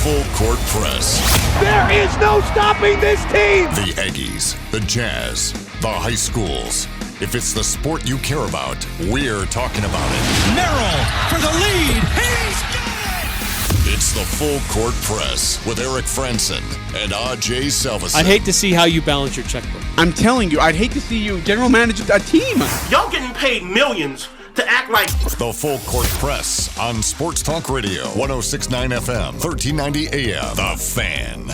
Full Court Press. There is no stopping this team! The Aggies, the Jazz, the high schools. If it's the sport you care about, we're talking about it. Merrill for the lead. He's got it! It's the Full Court Press with Eric Franson and AJ Salvesen. I'd hate to see how you balance your checkbook. I'm telling you, I'd hate to see you general manage a team. Y'all getting paid millions to act like... The Full Court Press on Sports Talk Radio, 106.9 FM, 1390 AM. The Fan.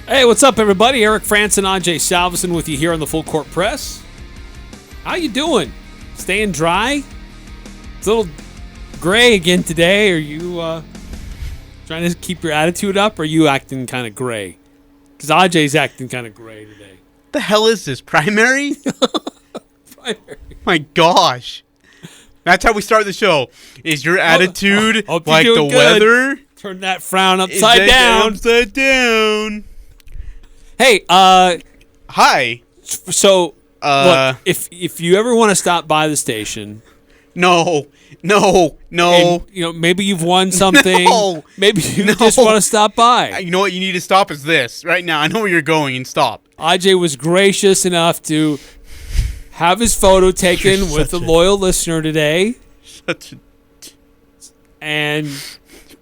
Hey, what's up, everybody? Eric Franson, AJ Salvesen with you here on the Full Court Press. How you doing? Staying dry? It's a little gray again today. Are you trying to keep your attitude up, or are you acting kind of gray? Because AJ's acting kind of gray today. The hell is this, primary? Primary. My gosh. That's how we start the show. Is your attitude hope you're like the doing good. weather? Turn that frown upside down. Upside down. Hey, Hi. so look, if you ever want to stop by the station, No. and, maybe you've won something, No. maybe you No. just want to stop by. You know what you need to stop is this. Right now, I know where you're going, and stop. AJ was gracious enough to have his photo taken with a loyal listener today, Such a and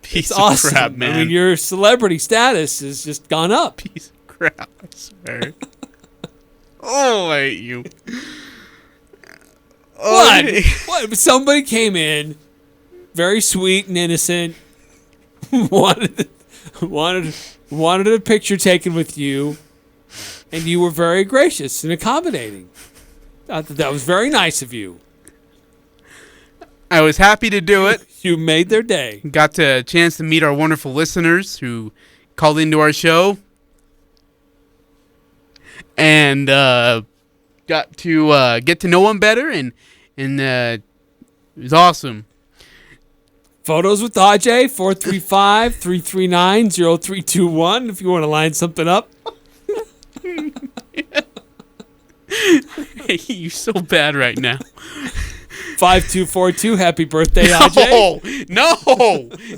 piece it's of awesome. crap, man. I mean, your celebrity status has just gone up. Piece of crap, I swear. Oh, I hate you. What? Oh, What? Somebody came in, very sweet and innocent, wanted a picture taken with you, and you were very gracious and accommodating. I thought that was very nice of you. I was happy to do it. You made their day. Got a chance to meet our wonderful listeners who called into our show. And got to get to know them better, and it was awesome. Photos with AJ, 435-339-0321 if you want to line something up. Hey, you're so bad right now. 5242, happy birthday, AJ.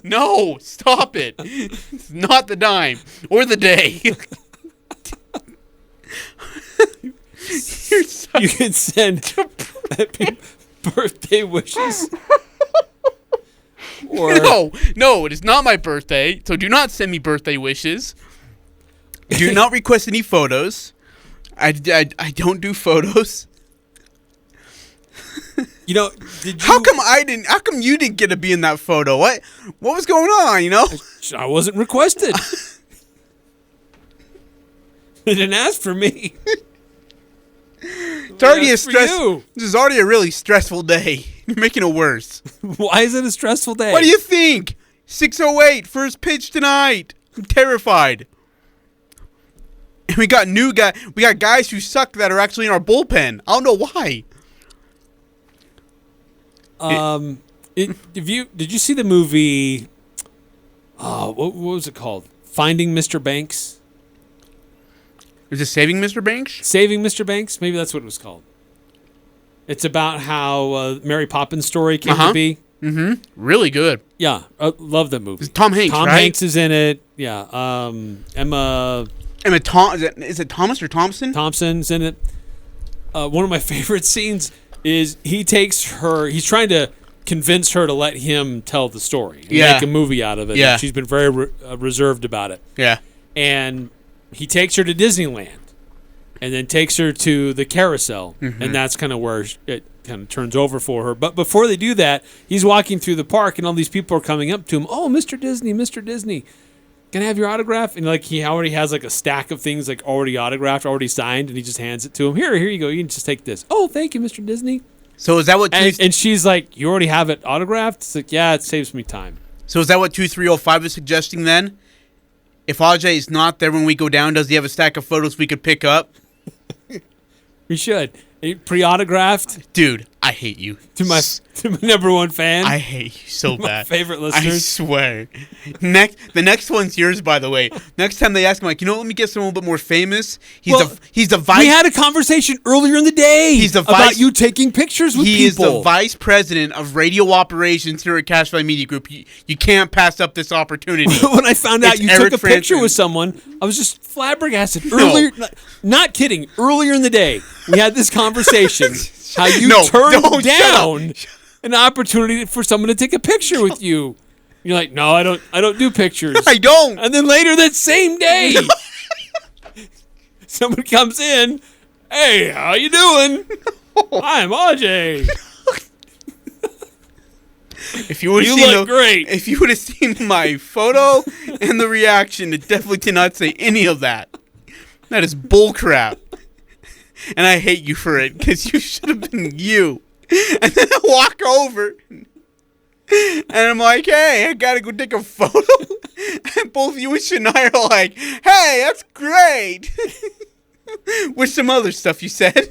No, stop it. It's not the dime or the day. You're such You can send happy birthday wishes. Or No, it is not my birthday, so do not send me birthday wishes. Do not request any photos. I don't do photos. did you? How come you didn't get to be in that photo? What was going on, I wasn't requested. They didn't ask for me. It's already That's for you. This is already a really stressful day. You're making it worse. Why is it a stressful day? What do you think? 6:08, first pitch tonight. I'm terrified. And we got guys who suck that are actually in our bullpen. I don't know why. Did you see the movie? What was it called? Finding Mr. Banks? Is it Saving Mr. Banks? Saving Mr. Banks? Maybe that's what it was called. It's about how Mary Poppins' story came to be. Mm-hmm. Really good. Yeah, I love that movie. It's Tom Hanks, Tom right? Hanks is in it. Yeah. Emma Is it Thomas or Thompson? Thompson's in it. One of my favorite scenes is he's trying to convince her to let him tell the story and make a movie out of it. Yeah. And she's been very reserved about it. Yeah. And he takes her to Disneyland and then takes her to the carousel. Mm-hmm. And that's kind of where it kind of turns over for her. But before they do that, he's walking through the park and all these people are coming up to him. Oh, Mr. Disney. Can I have your autograph? And he already has a stack of things already autographed, already signed, and he just hands it to him. Here you go. You can just take this. Oh, thank you, Mr. Disney. So is that what? And she's like, you already have it autographed? It's like, yeah, it saves me time. So is that what 2305 is suggesting then? If AJ is not there when we go down, does he have a stack of photos we could pick up? We should. Pre-autographed Dude, I hate you. to my number one fan. I hate you so my bad. favorite I listeners. swear. The next one's yours, by the way. Next time they ask him, like, let me get someone a little bit more famous. He's the vice. We had a conversation earlier in the day He's the about vice- you taking pictures with He is people. the vice president of radio operations here at Cash Value Media Group. You can't pass up this opportunity. When I found out It's you Eric took a picture Frandsen. with someone, I was just flabbergasted. No. Earlier, not kidding. Earlier in the day, we had this conversation. How you No, turned don't, shut up. down an opportunity for someone to take a picture with you. You're like, no, I don't do pictures. I don't. And then later that same day, someone comes in. Hey, how you doing? I'm Ajay. If you would have You seen look great. If you would have seen my photo and the reaction, it definitely did not say any of that. That is bullcrap. And I hate you for it, because you should have been you. And then I walk over, and I'm like, hey, I gotta go take a photo. And both you and Shania are like, hey, that's great. With some other stuff you said.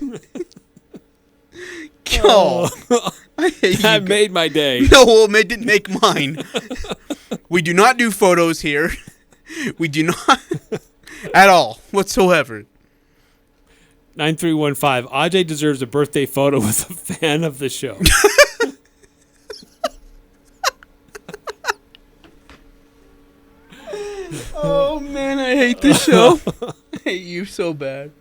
Oh, I hate you. That made my day. No, well, it didn't make mine. We do not do photos here. We do not at all, whatsoever. 9315. Ajay deserves a birthday photo with a fan of the show. Oh, man, I hate this show. I hate you so bad.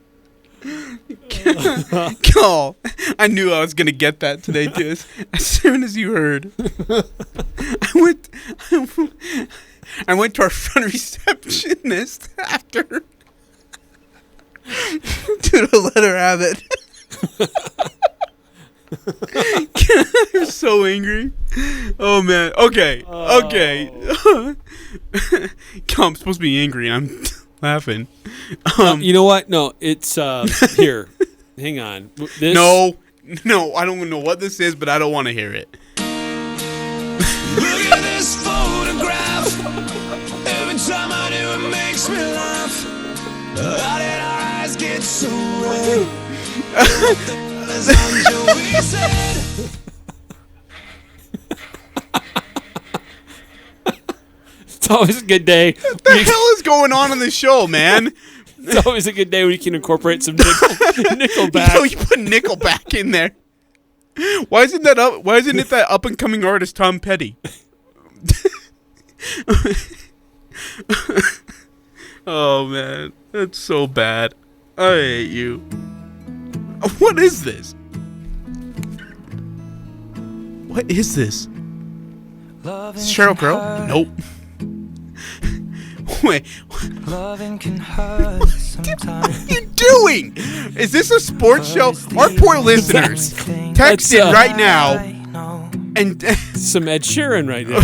Oh, I knew I was going to get that today, too. As soon as you heard. I went to our front receptionist after to let her have it. I'm so angry. Oh man. Okay. I'm supposed to be angry and I'm laughing. You know what? No, it's here. Hang on. This, No, I don't know what this is, but I don't want to hear it. Look at this photograph. Every time I do, it makes me laugh. How did our eyes get so red? As Joey said. It's always a good day. What the hell is going on in the show, man? It's always a good day when you can incorporate some Nickelback. You put Nickelback in there. Why isn't it that up and coming artist Tom Petty? Oh man, that's so bad. I hate you. What is this? What is this? Sheryl Crow? Nope. Wait. Loving can hurt sometimes. What are you doing? Is this a sports show? Our poor listeners, text in right now and Some Ed Sheeran right there.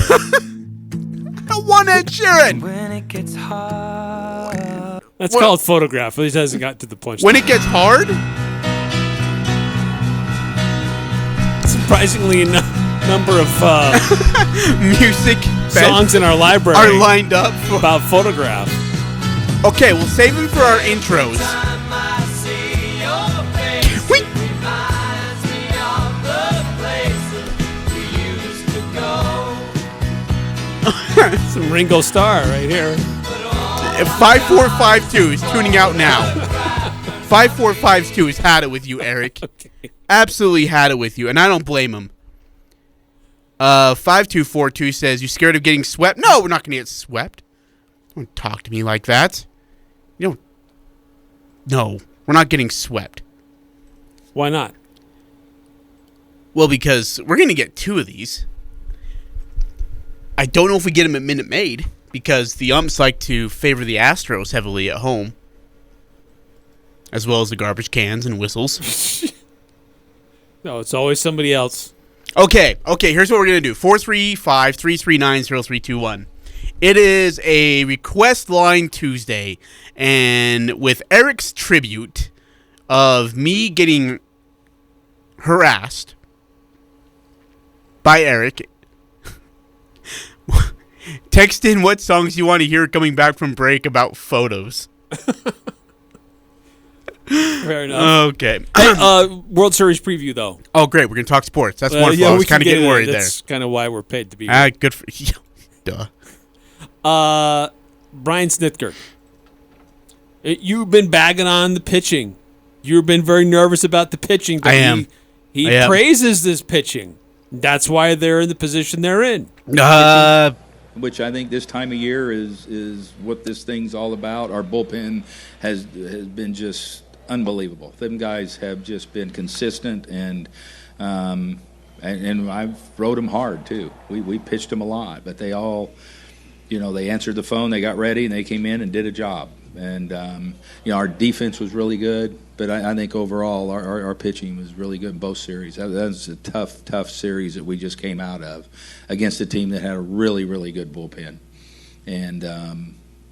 I want Ed Sheeran. When it gets hard. That's What- called Photograph. At least it hasn't got to the punch. When it gets hard, Surprisingly, number of music songs in our library are lined up. about Photograph. Okay, we'll save them for our intros. Wait. Some Ringo Starr right here. 5452 is tuning out now. 5452 has had it with you, Eric. Okay. Absolutely had it with you, and I don't blame him. 5242 says, you scared of getting swept? No, we're not going to get swept. Don't talk to me like that. You don't. No, we're not getting swept. Why not? Well, because we're going to get two of these. I don't know if we get them at Minute Maid, because the umps like to favor the Astros heavily at home, as well as the garbage cans and whistles. No, it's always somebody else. Okay, here's what we're going to do. 435-339-0321. It is a request line Tuesday, and with Eric's tribute of me getting harassed by Eric, text in what songs you want to hear coming back from break about photos. Fair enough. Okay. Hey, World Series preview, though. Oh, great. We're going to talk sports. That's wonderful. I was kind of getting worried there. That's kind of why we're paid to be here. Good for you. Duh. Brian Snitker. You've been bagging on the pitching. You've been very nervous about the pitching. But I am. He I am. praises this pitching. That's why they're in the position they're in. Which I think this time of year is what this thing's all about. Our bullpen has been just unbelievable. Them guys have just been consistent, and I've rode them hard too. We pitched them a lot, but they all, they answered the phone, they got ready, and they came in and did a job. And our defense was really good, but I think overall our pitching was really good in both series. That was a tough series that we just came out of against a team that had a really, really good bullpen. And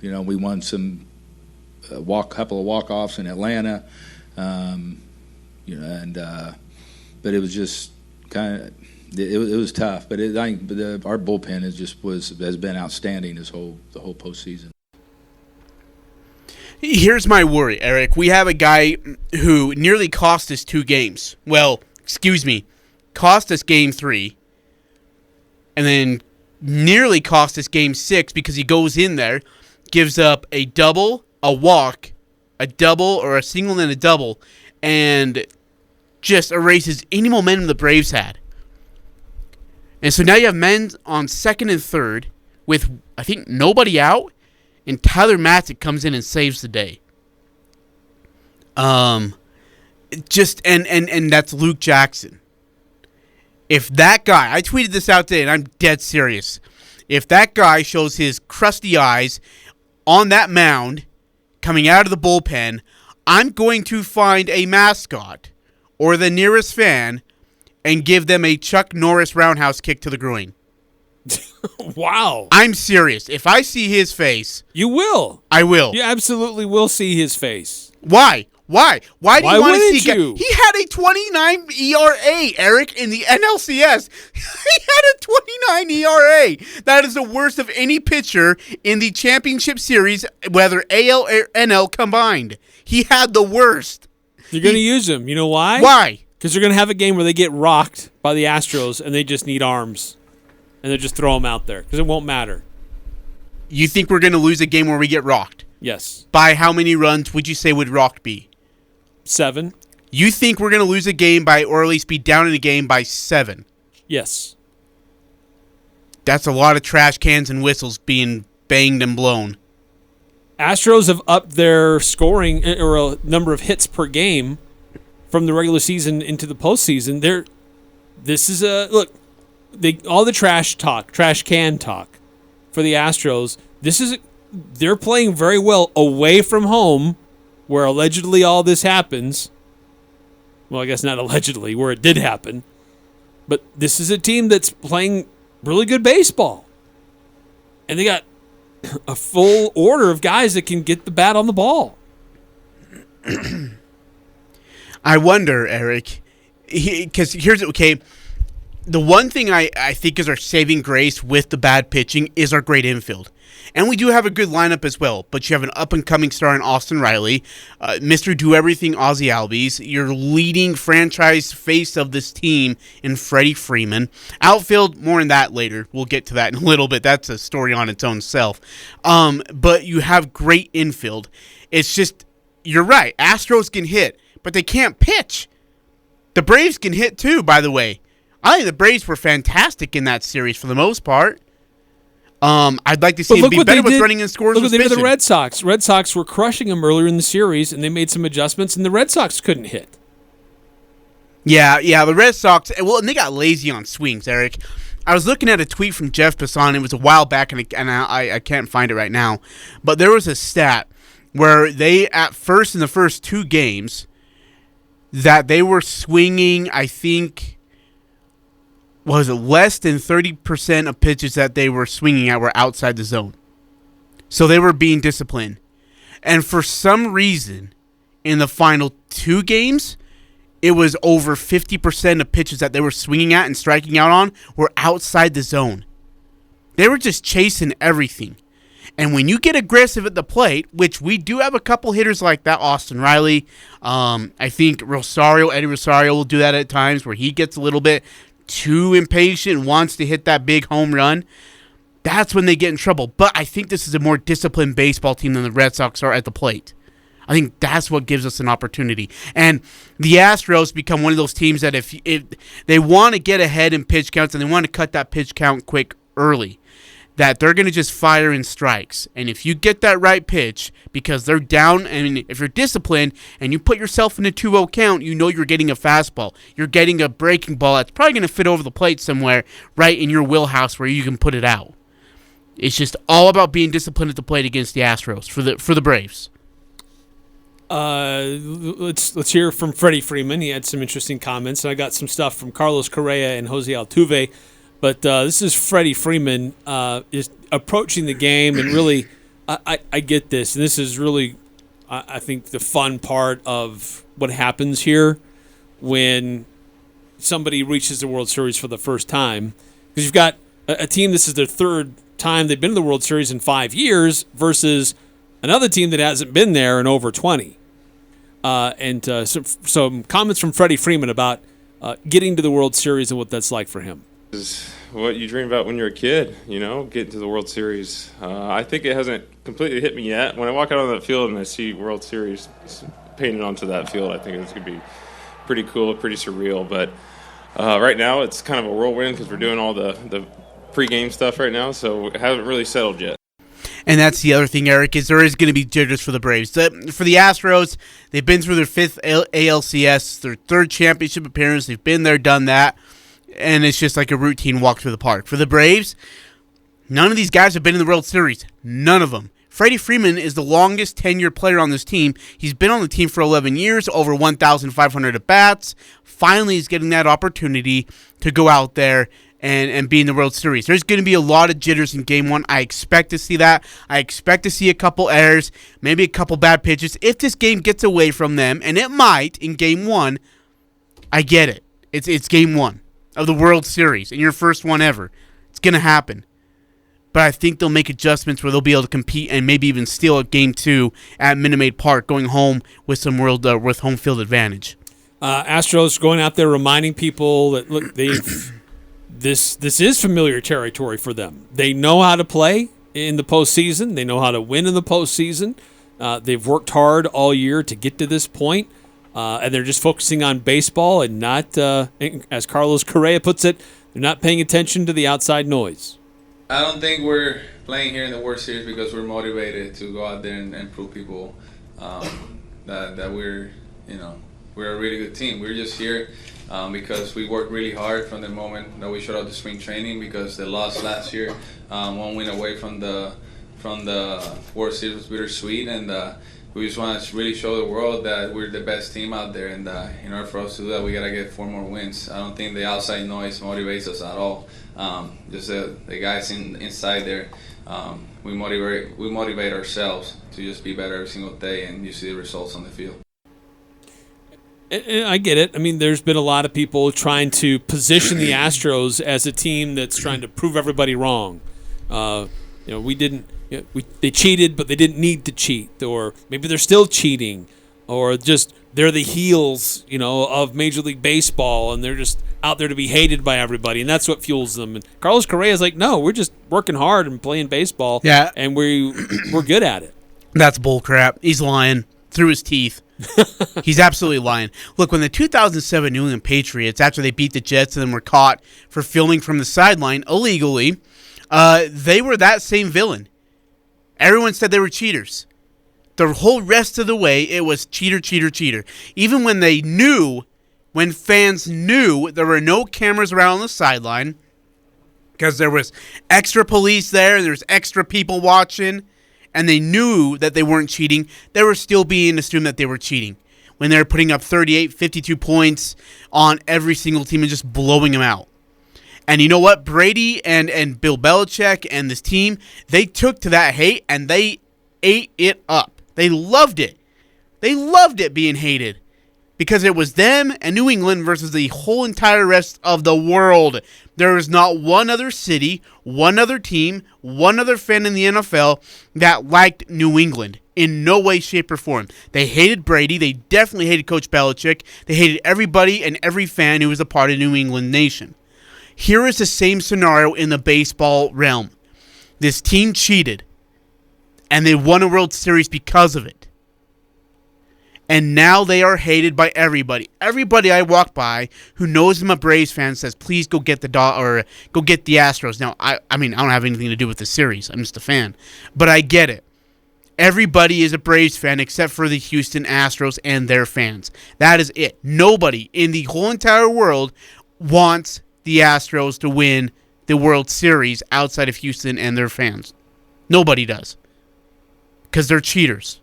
we won some couple of walk-offs in Atlanta, but it was just kind of it was tough. But our bullpen has been outstanding the whole postseason. Here's my worry, Eric. We have a guy who nearly cost us 2 games. Well, cost us game 3, and then nearly cost us game 6 because he goes in there, gives up a double, a walk, a double, or a single and a double, and just erases any momentum the Braves had. And so now you have men on second and third with, I think, nobody out. And Tyler Matzik comes in and saves the day. And that's Luke Jackson. If that guy, I tweeted this out today, and I'm dead serious. If that guy shows his crusty eyes on that mound coming out of the bullpen, I'm going to find a mascot or the nearest fan and give them a Chuck Norris roundhouse kick to the groin. Wow. I'm serious. If I see his face... You will. I will. You absolutely will see his face. Why? Why do you want to see... You? He had a 29 ERA, Eric, in the NLCS. He had a 29 ERA. That is the worst of any pitcher in the championship series, whether AL or NL combined. He had the worst. You're going to use him. You know why? Why? Because they're going to have a game where they get rocked by the Astros and they just need arms. And they just throw them out there because it won't matter. You think we're going to lose a game where we get rocked? Yes. By how many runs would you say would rocked be? 7. You think we're going to lose a game or at least be down in a game by 7? Yes. That's a lot of trash cans and whistles being banged and blown. Astros have upped their scoring or a number of hits per game from the regular season into the postseason. This is a look. All the trash can talk for the Astros. They're playing very well away from home, where allegedly all this happens. Well, I guess not allegedly, where it did happen. But this is a team that's playing really good baseball. And they got a full order of guys that can get the bat on the ball. I wonder, Eric, because here's okay. The one thing I think is our saving grace with the bad pitching is our great infield. And we do have a good lineup as well, but you have an up-and-coming star in Austin Riley, Mr. Do-Everything Ozzie Albies, your leading franchise face of this team in Freddie Freeman. Outfield, more on that later. We'll get to that in a little bit. That's a story on its own self. But you have great infield. It's just, you're right, Astros can hit, but they can't pitch. The Braves can hit too, by the way. I think the Braves were fantastic in that series for the most part. I'd like to see them be better with running in scores. Look what they did with with the Red Sox. Red Sox were crushing them earlier in the series, and they made some adjustments, and the Red Sox couldn't hit. Yeah, the Red Sox, and they got lazy on swings, Eric. I was looking at a tweet from Jeff Passan. It was a while back, and I can't find it right now. But there was a stat where they, at first in the first 2 games, that they were swinging, I think... was it less than 30% of pitches that they were swinging at were outside the zone. So they were being disciplined. And for some reason, in the final 2 games, it was over 50% of pitches that they were swinging at and striking out on were outside the zone. They were just chasing everything. And when you get aggressive at the plate, which we do have a couple hitters like that, Austin Riley, I think Eddie Rosario will do that at times where he gets a little bit too impatient and wants to hit that big home run. That's when they get in trouble. But I think this is a more disciplined baseball team than the Red Sox are at the plate. I think that's what gives us an opportunity. And the Astros become one of those teams that if they want to get ahead in pitch counts and they want to cut that pitch count quick early, that they're going to just fire in strikes. And if you get that right pitch, because they're down, and if you're disciplined and you put yourself in a 2-0 count, you know you're getting a fastball. You're getting a breaking ball that's probably going to fit over the plate somewhere right in your wheelhouse where you can put it out. It's just all about being disciplined at the plate against the Astros for the Braves. Let's hear from Freddie Freeman. He had some interesting comments, and I got some stuff from Carlos Correa and Jose Altuve. But this is Freddie Freeman is approaching the game, and really, I get this, and this is really, I think, the fun part of what happens here when somebody reaches the World Series for the first time. Because you've got a team, this is their third time they've been to the World Series in 5 years, versus another team that hasn't been there in over 20. Some comments from Freddie Freeman about getting to the World Series and what that's like for him. Is what you dream about when you're a kid, getting to the World Series. I think it hasn't completely hit me yet. When I walk out on that field and I see World Series painted onto that field, I think it's going to be pretty cool, pretty surreal. But right now it's kind of a whirlwind because we're doing all the pre-game stuff right now, so it hasn't really settled yet. And that's the other thing, Eric, is there is going to be jitters for the Braves. For the Astros, they've been through their fifth ALCS, their third championship appearance. They've been there, done that. And it's just like a routine walk through the park. For the Braves, none of these guys have been in the World Series. None of them. Freddie Freeman is the longest tenured player on this team. He's been on the team for 11 years, over 1,500 at-bats. Finally, he's getting that opportunity to go out there and be in the World Series. There's going to be a lot of jitters in Game 1. I expect to see that. I expect to see a couple errors, maybe a couple bad pitches. If this game gets away from them, and it might in Game 1, I get it. It's Game 1 of the World Series, and your first one ever. It's going to happen. But I think they'll make adjustments where they'll be able to compete and maybe even steal a Game 2 at Minute Maid Park, going home with some with home field advantage. Astros going out there reminding people that, look, this is familiar territory for them. They know how to play in the postseason. They know how to win in the postseason. They've worked hard all year to get to this point. And they're just focusing on baseball and not, as Carlos Correa puts it, they're not paying attention to the outside noise. I don't think we're playing here in the World Series because we're motivated to go out there and prove people that we're a really good team. We're just here because we worked really hard from the moment that we showed up to spring training, because the loss last year, 1 win away from the World Series was bittersweet, and we just want to really show the world that we're the best team out there, and in order for us to do that, we got to get 4 more wins. I don't think the outside noise motivates us at all. Just the guys inside there, we motivate ourselves to just be better every single day, and you see the results on the field. I get it. I mean, there's been a lot of people trying to position the Astros as a team that's trying to prove everybody wrong. They cheated, but they didn't need to cheat, or maybe they're still cheating, or just they're the heels, of Major League Baseball, and they're just out there to be hated by everybody, and that's what fuels them. And Carlos Correa is like, no, we're just working hard and playing baseball, and we're good at it. That's bullcrap. He's lying through his teeth. He's absolutely lying. Look, when the 2007 New England Patriots, after they beat the Jets and then were caught for filming from the sideline illegally, they were that same villain. Everyone said they were cheaters. The whole rest of the way, it was cheater, cheater, cheater. Even when fans knew there were no cameras around on the sideline, because there was extra police there, there was extra people watching, and they knew that they weren't cheating, they were still being assumed that they were cheating. When they were putting up 38, 52 points on every single team and just blowing them out. And you know what? Brady and Bill Belichick and this team, they took to that hate and they ate it up. They loved it. They loved it being hated. because it was them and New England versus the whole entire rest of the world. There is not one other city, one other team, one other fan in the NFL that liked New England in no way, shape, or form. They hated Brady. They definitely hated Coach Belichick. They hated everybody and every fan who was a part of New England Nation. Here is the same scenario in the baseball realm. This team cheated, and they won a World Series because of it. And now they are hated by everybody. Everybody I walk by who knows I'm a Braves fan says, "Please go get the go get the Astros." Now, I mean, I don't have anything to do with the series. I'm just a fan, but I get it. Everybody is a Braves fan except for the Houston Astros and their fans. That is it. Nobody in the whole entire world wants the Astros to win the World Series outside of Houston and their fans. Nobody does, because they're cheaters.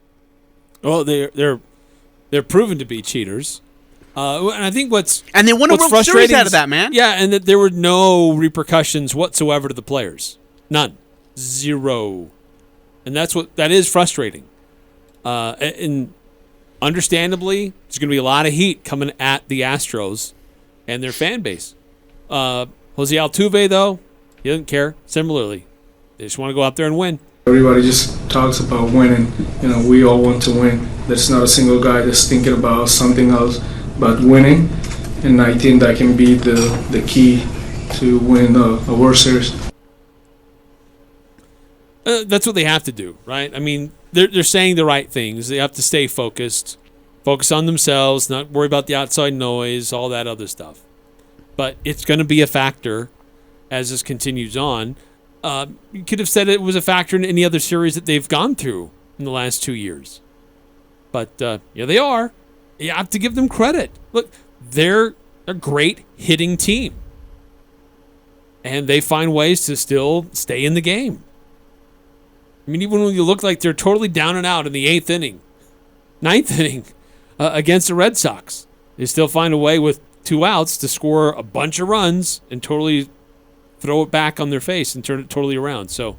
Well, they're proven to be cheaters. And I think and they won a World Series out of that, man. Yeah, and that there were no repercussions whatsoever to the players. None. Zero. And that is frustrating. And understandably, there's going to be a lot of heat coming at the Astros and their fan base. Jose Altuve, though, he doesn't care. Similarly, they just want to go out there and win. Everybody just talks about winning. We all want to win. There's not a single guy that's thinking about something else but winning. And I think that can be the key to win a World Series. That's what they have to do, right? I mean, they're saying the right things. They have to stay focused, focus on themselves, not worry about the outside noise, all that other stuff. But it's going to be a factor as this continues on. You could have said it was a factor in any other series that they've gone through in the last 2 years. But they are. You have to give them credit. Look, they're a great hitting team. And they find ways to still stay in the game. I mean, even when you look like they're totally down and out in the ninth inning against the Red Sox, they still find a way with 2 outs to score a bunch of runs and totally throw it back on their face and turn it totally around. So,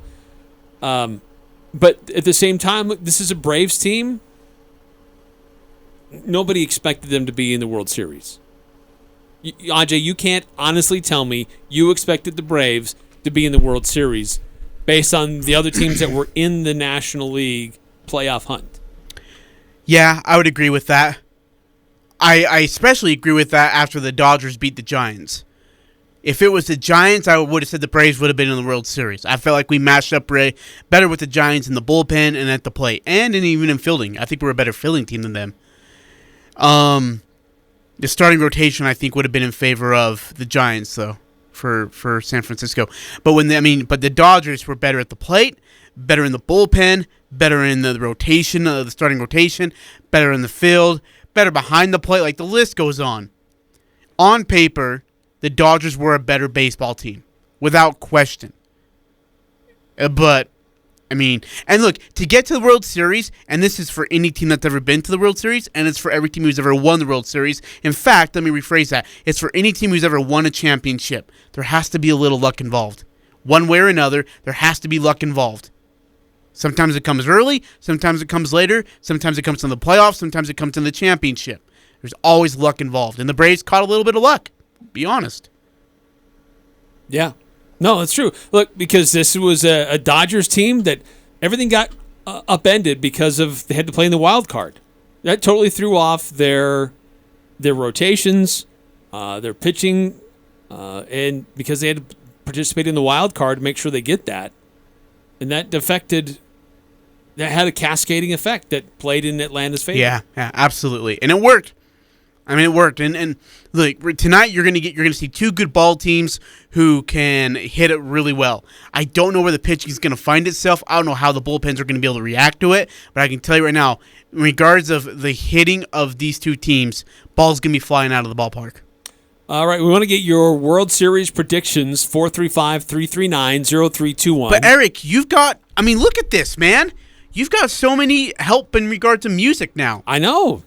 but at the same time, this is a Braves team. Nobody expected them to be in the World Series. Ajay, you can't honestly tell me you expected the Braves to be in the World Series based on the other teams that were in the National League playoff hunt. Yeah, I would agree with that. I especially agree with that after the Dodgers beat the Giants. If it was the Giants, I would have said the Braves would have been in the World Series. I felt like we matched up better with the Giants in the bullpen and at the plate, and even in fielding. I think we're a better fielding team than them. The starting rotation, I think, would have been in favor of the Giants, though, for San Francisco. But the Dodgers were better at the plate, better in the bullpen, better in the rotation, the starting rotation, better in the field, better behind the plate. Like, the list goes on. On paper, the Dodgers were a better baseball team, without question. But, and look, to get to the World Series, and this is for any team that's ever been to the World Series, and it's for every team who's ever won the World Series. In fact, let me rephrase that. It's for any team who's ever won a championship. There has to be a little luck involved. One way or another, there has to be luck involved. Sometimes it comes early, sometimes it comes later, sometimes it comes in the playoffs, sometimes it comes in the championship. There's always luck involved, and the Braves caught a little bit of luck. Be honest. Yeah. No, that's true. Look, because this was a Dodgers team that everything got upended because of they had to play in the wild card. That totally threw off their rotations, their pitching, and because they had to participate in the wild card to make sure they get that. And that had a cascading effect that played in Atlanta's favor. Yeah, absolutely. And it worked. It worked. And look, tonight you're gonna see 2 good ball teams who can hit it really well. I don't know where the pitching is gonna find itself. I don't know how the bullpens are gonna be able to react to it. But I can tell you right now, in regards of the hitting of these 2 teams, ball's gonna be flying out of the ballpark. All right, we want to get your World Series predictions, 435-339-0321. But Eric, you've got, look at this, man. You've got so many help in regard to music now. I know.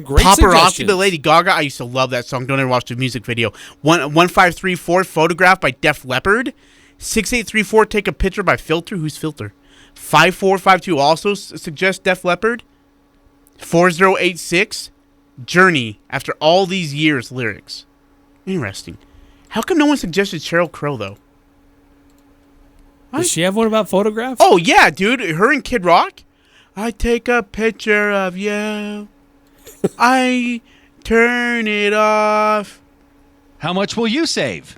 Great Paparazzi by Lady Gaga. I used to love that song. Don't ever watch the music video. 1534, Photograph by Def Leppard. 6834, Take a Picture by Filter. Who's Filter? 5452 also suggests Def Leppard. 4086, Journey after all these years lyrics. Interesting. How come no one suggested Sheryl Crow, though? Does she have one about photographs? Oh, yeah, dude. Her and Kid Rock. I take a picture of you. I turn it off. How much will you save?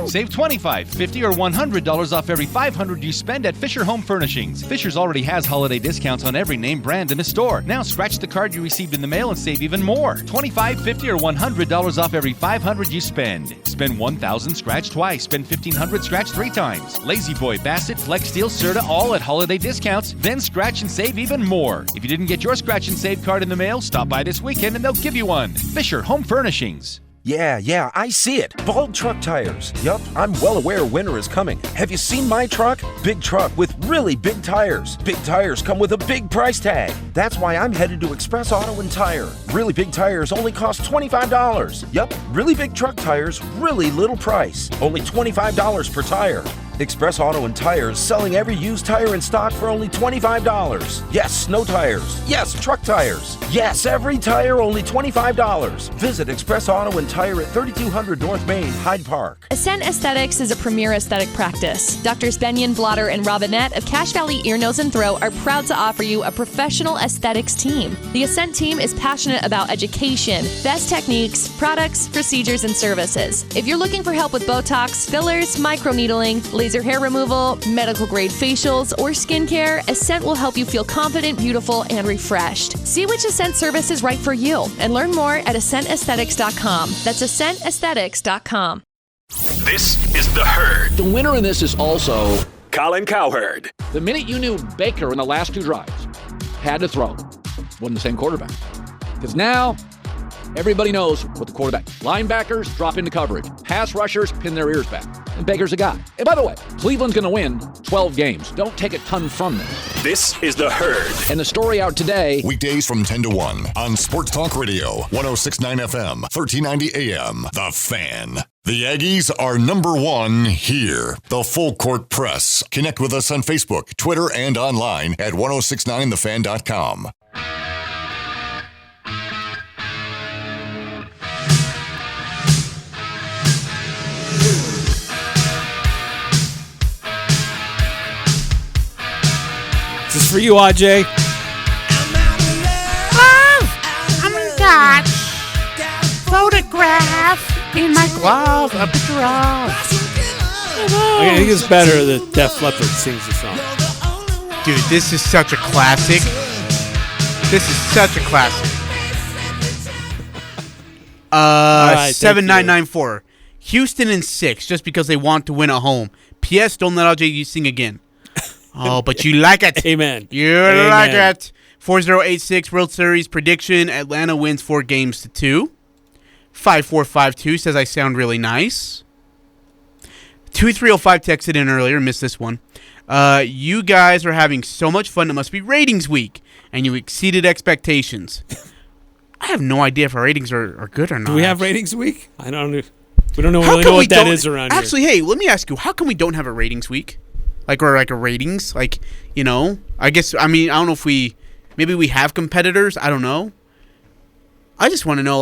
Save $25, $50, or $100 off every $500 you spend at Fisher Home Furnishings. Fisher's already has holiday discounts on every name brand in the store. Now scratch the card you received in the mail and save even more. $25, $50, or $100 off every $500 you spend. Spend $1,000, scratch twice. Spend $1,500, scratch 3 times. Lazy Boy, Bassett, Flex Steel, Serta, all at holiday discounts. Then scratch and save even more. If you didn't get your scratch and save card in the mail, stop by this weekend and they'll give you one. Fisher Home Furnishings. Yeah, I see it. Bald truck tires. Yup, I'm well aware winter is coming. Have you seen my truck? Big truck with really big tires. Big tires come with a big price tag. That's why I'm headed to Express Auto and Tire. Really big tires only cost $25. Yup, really big truck tires, really little price. Only $25 per tire. Express Auto and Tires selling every used tire in stock for only $25. Yes, snow tires. Yes, truck tires. Yes, every tire only $25. Visit Express Auto and Tire at 3200 North Main, Hyde Park. Ascent Aesthetics is a premier aesthetic practice. Doctors Benyon, Blotter, and Robinette of Cache Valley Ear, Nose, and Throat are proud to offer you a professional aesthetics team. The Ascent team is passionate about education, best techniques, products, procedures, and services. If you're looking for help with Botox, fillers, microneedling, laser hair removal, medical grade facials, or skincare, Ascent will help you feel confident, beautiful, and refreshed. See which Ascent service is right for you and learn more at AscentAesthetics.com. That's AscentAesthetics.com. This is The Herd. The winner in this is also Colin Cowherd. The minute you knew Baker in the last 2 drives had to throw, wasn't the same quarterback. Because now everybody knows what the quarterback. Linebackers drop into coverage. Pass rushers pin their ears back. And Baker's a guy. And by the way, Cleveland's going to win 12 games. Don't take a ton from them. This is The Herd. And the story out today. Weekdays from 10 to 1 on Sports Talk Radio, 106.9 FM, 1390 AM. The Fan. The Aggies are #1 here. The Full Court Press. Connect with us on Facebook, Twitter, and online at 1069thefan.com. This is for you, AJ. I'm in Dodge. Photograph in my glove, a picture of. I think it's better that Def Leppard sings the song. Dude, this is such a classic. This is such a classic. right, 7994. Houston in 6, just because they want to win at home. P.S. Don't let AJ sing again. Oh, but you like it. Amen. You like it. 4086 World Series prediction. Atlanta wins 4-2. 5452 says I sound really nice. 2305 texted in earlier. Missed this one. You guys are having so much fun. It must be ratings week. And you exceeded expectations. I have no idea if our ratings are good or not. Do we have ratings week? I don't know. We don't really know what that is around here. Actually, hey, let me ask you. How come we don't have a ratings week? Or a ratings, I guess, I don't know if maybe we have competitors, I don't know. I just want to know,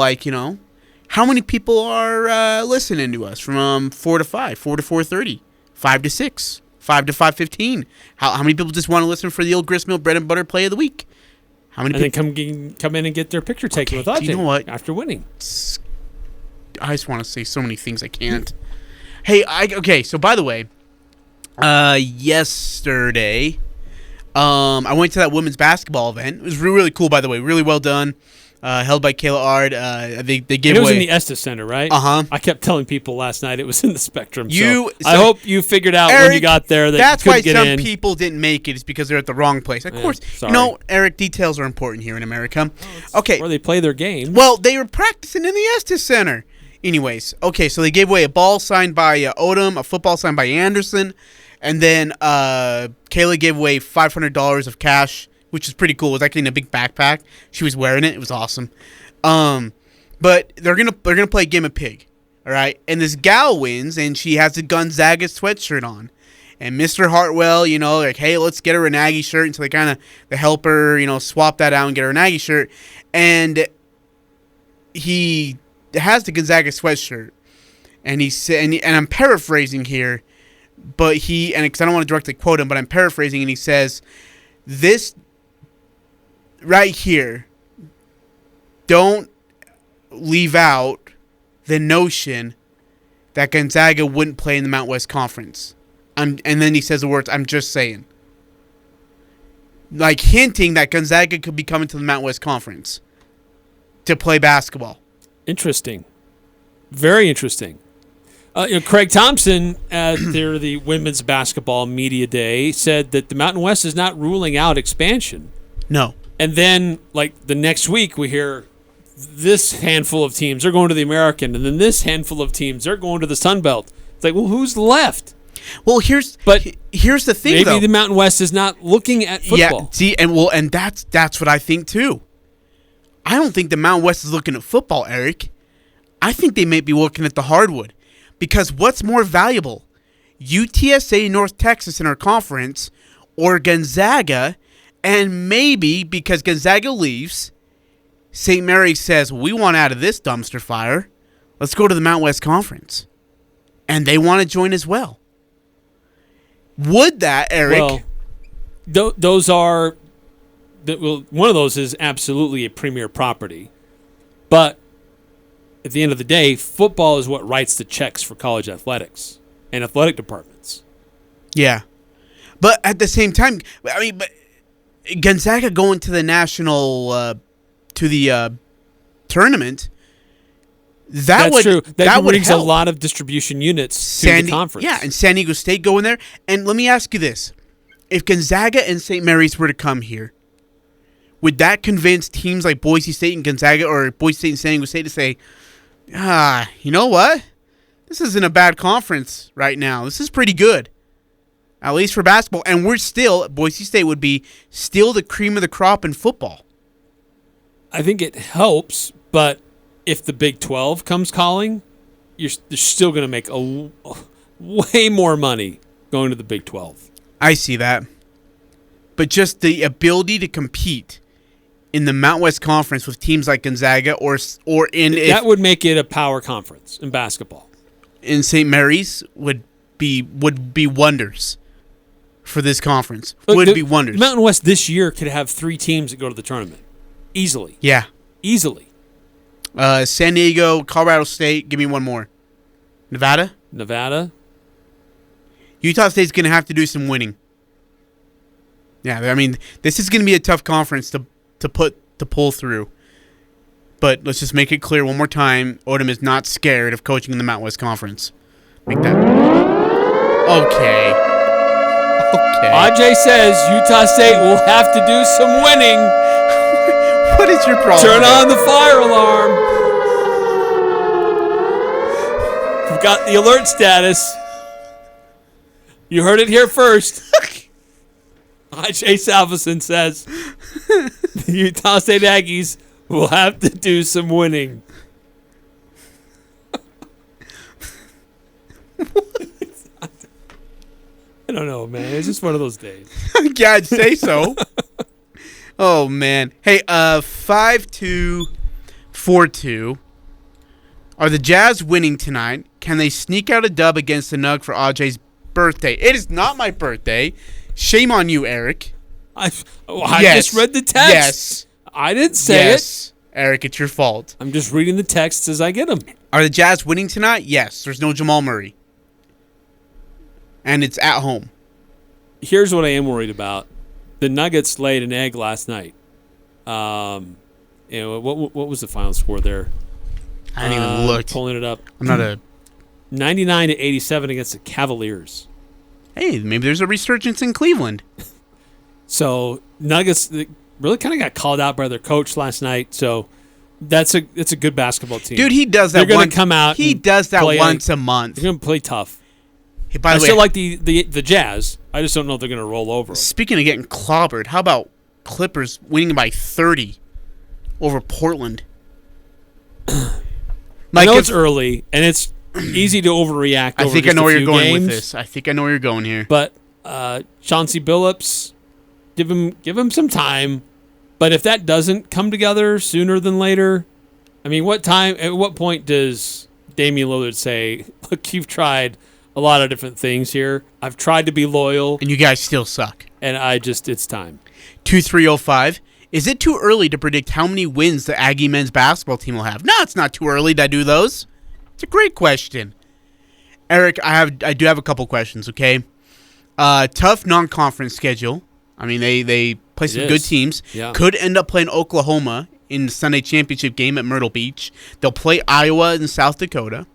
how many people are listening to us from 4 to 5, 4 to 4:30, 5 to 6, 5 to 5:15. How many people just want to listen for the old gristmill bread and butter play of the week? How many? And then come in and get their picture taken with us. You know what? After winning. I just want to say so many things I can't. Hey, so by the way, yesterday, I went to that women's basketball event. It was really cool, by the way. Really well done. Held by Kayla Ard. They gave away. It was in the Estes Center, right? Uh-huh. I kept telling people last night it was in the Spectrum. So I hope you figured out Eric, when you got there that that's you why couldn't get in. some people didn't make it. Is because they're at the wrong place. Of course, sorry. Eric, details are important here in America. Okay, where they play their game. Well, they were practicing in the Estes Center. Anyways, okay, so they gave away a ball signed by Odom, a football signed by Anderson, and then Kayla gave away $500 of cash, which is pretty cool. It was actually in a big backpack. She was wearing it. It was awesome. But they're gonna play Game of Pig, all right? And this gal wins, and she has the Gonzaga sweatshirt on, and Mr. Hartwell, like, hey, let's get her a Nagy shirt. And so they help her, swap that out and get her a Nagy shirt. And he has the Gonzaga sweatshirt. And he said, and I'm paraphrasing here, but because I don't want to directly quote him, but I'm paraphrasing, and he says, this right here, don't leave out the notion that Gonzaga wouldn't play in the Mountain West Conference. And then he says the words, I'm just saying. Like hinting that Gonzaga could be coming to the Mountain West Conference to play basketball. Interesting. Very interesting. Craig Thompson at the women's basketball media day said that the Mountain West is not ruling out expansion. No. And then, like, the next week we hear this handful of teams are going to the American, and then this handful of teams are going to the Sun Belt. It's like, well, who's left? Well, here's the thing, maybe though. the Mountain West is not looking at football. Yeah, see, and that's what I think too. I don't think the Mountain West is looking at football, Eric. I think they may be looking at the hardwood. Because what's more valuable, UTSA North Texas in our conference or Gonzaga, and maybe because Gonzaga leaves, St. Mary's says, we want out of this dumpster fire. Let's go to the Mountain West Conference. And they want to join as well. Would that, Eric? Well, those are... one of those is absolutely a premier property. But at the end of the day, football is what writes the checks for college athletics and athletic departments. Yeah. But at the same time, but Gonzaga going to the national, to the tournament, That's true. That would brings help. a lot of distribution units to the conference. Yeah, and San Diego State going there. And let me ask you this. If Gonzaga and St. Mary's were to come here, would that convince teams like Boise State and Gonzaga or Boise State and San Diego State to say, you know what? This isn't a bad conference right now. This is pretty good, at least for basketball. And Boise State would be still the cream of the crop in football. I think it helps, but if the Big 12 comes calling, you're still going to make way more money going to the Big 12. I see that. But just the ability to compete in the Mountain West Conference with teams like Gonzaga that would make it a power conference in basketball. In St. Mary's would be wonders for this conference. Would be wonders. The Mountain West this year could have 3 teams that go to the tournament. Easily. Yeah. Easily. San Diego, Colorado State, give me one more. Nevada? Utah State's going to have to do some winning. Yeah, I mean, this is going to be a tough conference to pull through. But let's just make it clear one more time. Odom is not scared of coaching in the Mountain West Conference. Make that. Okay. AJ says Utah State will have to do some winning. What is your problem? Turn on the fire alarm. We've got the alert status. You heard it here first. AJ Salveson says the Utah State Aggies will have to do some winning. I don't know, man. It's just one of those days. Yeah, I'd say so. Oh, man. Hey, 5-2-4-2. Are the Jazz winning tonight? Can they sneak out a dub against the Nug for AJ's birthday? It is not my birthday. Shame on you, Eric. I just read the text. Yes. I didn't say it. Eric, it's your fault. I'm just reading the texts as I get them. Are the Jazz winning tonight? Yes. There's no Jamal Murray. And it's at home. Here's what I am worried about. The Nuggets laid an egg last night. What was the final score there? I didn't even look. Pulling it up. I'm not a 99-87 against the Cavaliers. Hey, maybe there's a resurgence in Cleveland. So Nuggets really kind of got called out by their coach last night. So it's a good basketball team. Dude, he does that. They're going to come out. He does that once a month. They're going to play tough. Hey, by the way, still like the Jazz. I just don't know if they're going to roll over. Speaking of getting clobbered, how about Clippers winning by 30 over Portland? I know it's early, and it's easy to overreact. I over think I just know a where you're few going with games. this. I think I know where you're going here. But Chauncey Billups, give him some time. But if that doesn't come together sooner than later, I mean, at what point does Damian Lillard say, look, you've tried a lot of different things here. I've tried to be loyal. And you guys still suck. And it's time. 2305. Is it too early to predict how many wins the Aggie men's basketball team will have? No, it's not too early to do those. It's a great question. Eric, I do have a couple questions, okay? Tough non-conference schedule. I mean, they play some good teams. Yeah. Could end up playing Oklahoma in the Sunday championship game at Myrtle Beach. They'll play Iowa and South Dakota.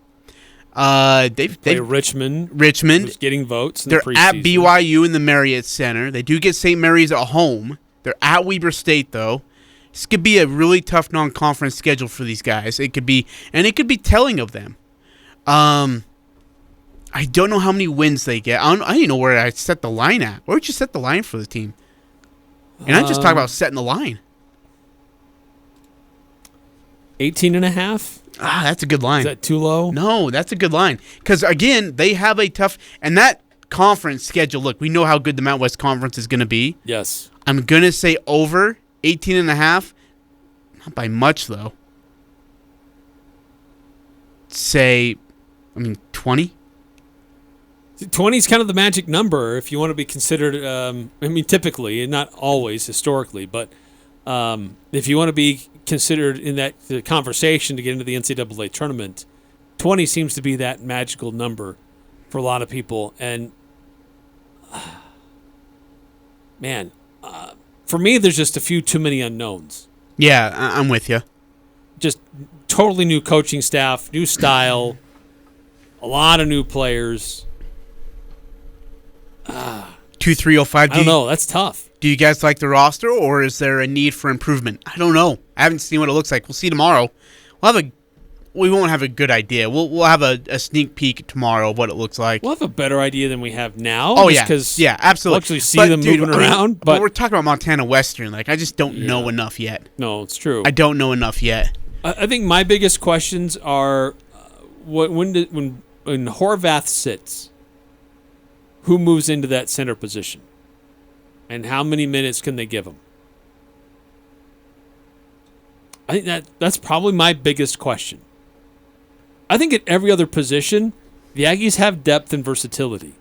They play Richmond. Who's getting votes. They're at BYU in the Marriott Center. They do get St. Mary's at home. They're at Weber State though. This could be a really tough non-conference schedule for these guys. It could be telling of them. I don't know how many wins they get. I don't even know where I set the line at. Where would you set the line for the team? And I'm just talking about setting the line. 18.5. That's a good line. Is that too low? No, that's a good line. Because, again, they have a tough... And that conference schedule, look, we know how good the Mountain West Conference is going to be. Yes. I'm going to say over 18.5. Not by much, though. Say, 20? 20 is kind of the magic number if you want to be considered, typically, and not always historically, but if you want to be considered in the conversation to get into the NCAA tournament, 20 seems to be that magical number for a lot of people. And, for me, there's just a few too many unknowns. Yeah, I'm with you. Just totally new coaching staff, new style, a lot of new players. 2305. I don't know. That's tough. Do you guys like the roster, or is there a need for improvement? I don't know. I haven't seen what it looks like. We'll see tomorrow. We won't have a good idea. We'll have a sneak peek tomorrow of what it looks like. We'll have a better idea than we have now. Oh, yeah, absolutely. We'll actually see them moving around. But we're talking about Montana Western. I just don't know enough yet. No, it's true. I don't know enough yet. I think my biggest questions are when Horvath sits, who moves into that center position? And how many minutes can they give him? I think that's probably my biggest question. I think at every other position, the Aggies have depth and versatility.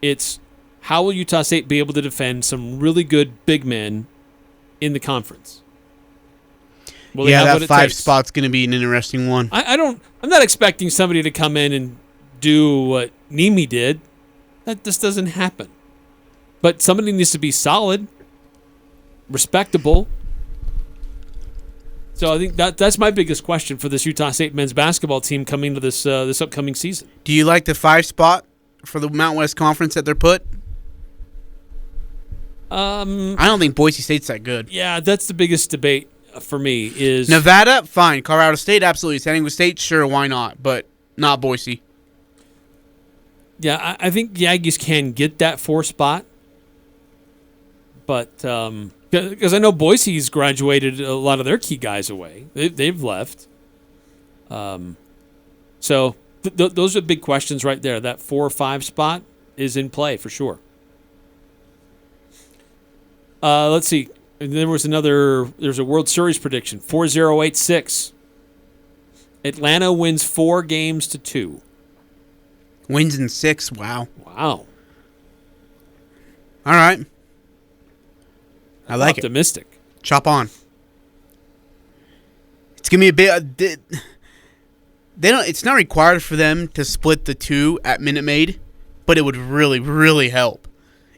It's how will Utah State be able to defend some really good big men in the conference? That 5 spot's going to be an interesting one. I'm not expecting somebody to come in and do what Nimi did. That just doesn't happen. But somebody needs to be solid, respectable. So I think that's my biggest question for this Utah State men's basketball team coming to this upcoming season. Do you like the 5 spot for the Mountain West Conference that they're put? I don't think Boise State's that good. Yeah, that's the biggest debate for me is Nevada, fine. Colorado State, absolutely. San Diego State, sure, why not? But not Boise. Yeah, I think the Aggies can get that 4 spot. But because I know Boise's graduated a lot of their key guys away. They've left. So those are big questions right there. That 4 or 5 spot is in play for sure. Let's see. There's a World Series prediction. 4086. Atlanta wins 4 games to 2. Wins in 6. Wow. Wow. All right. I like optimistic. It. Chop on. It's gonna be a bit. They don't. It's not required for them to split the 2 at Minute Maid, but it would really, really help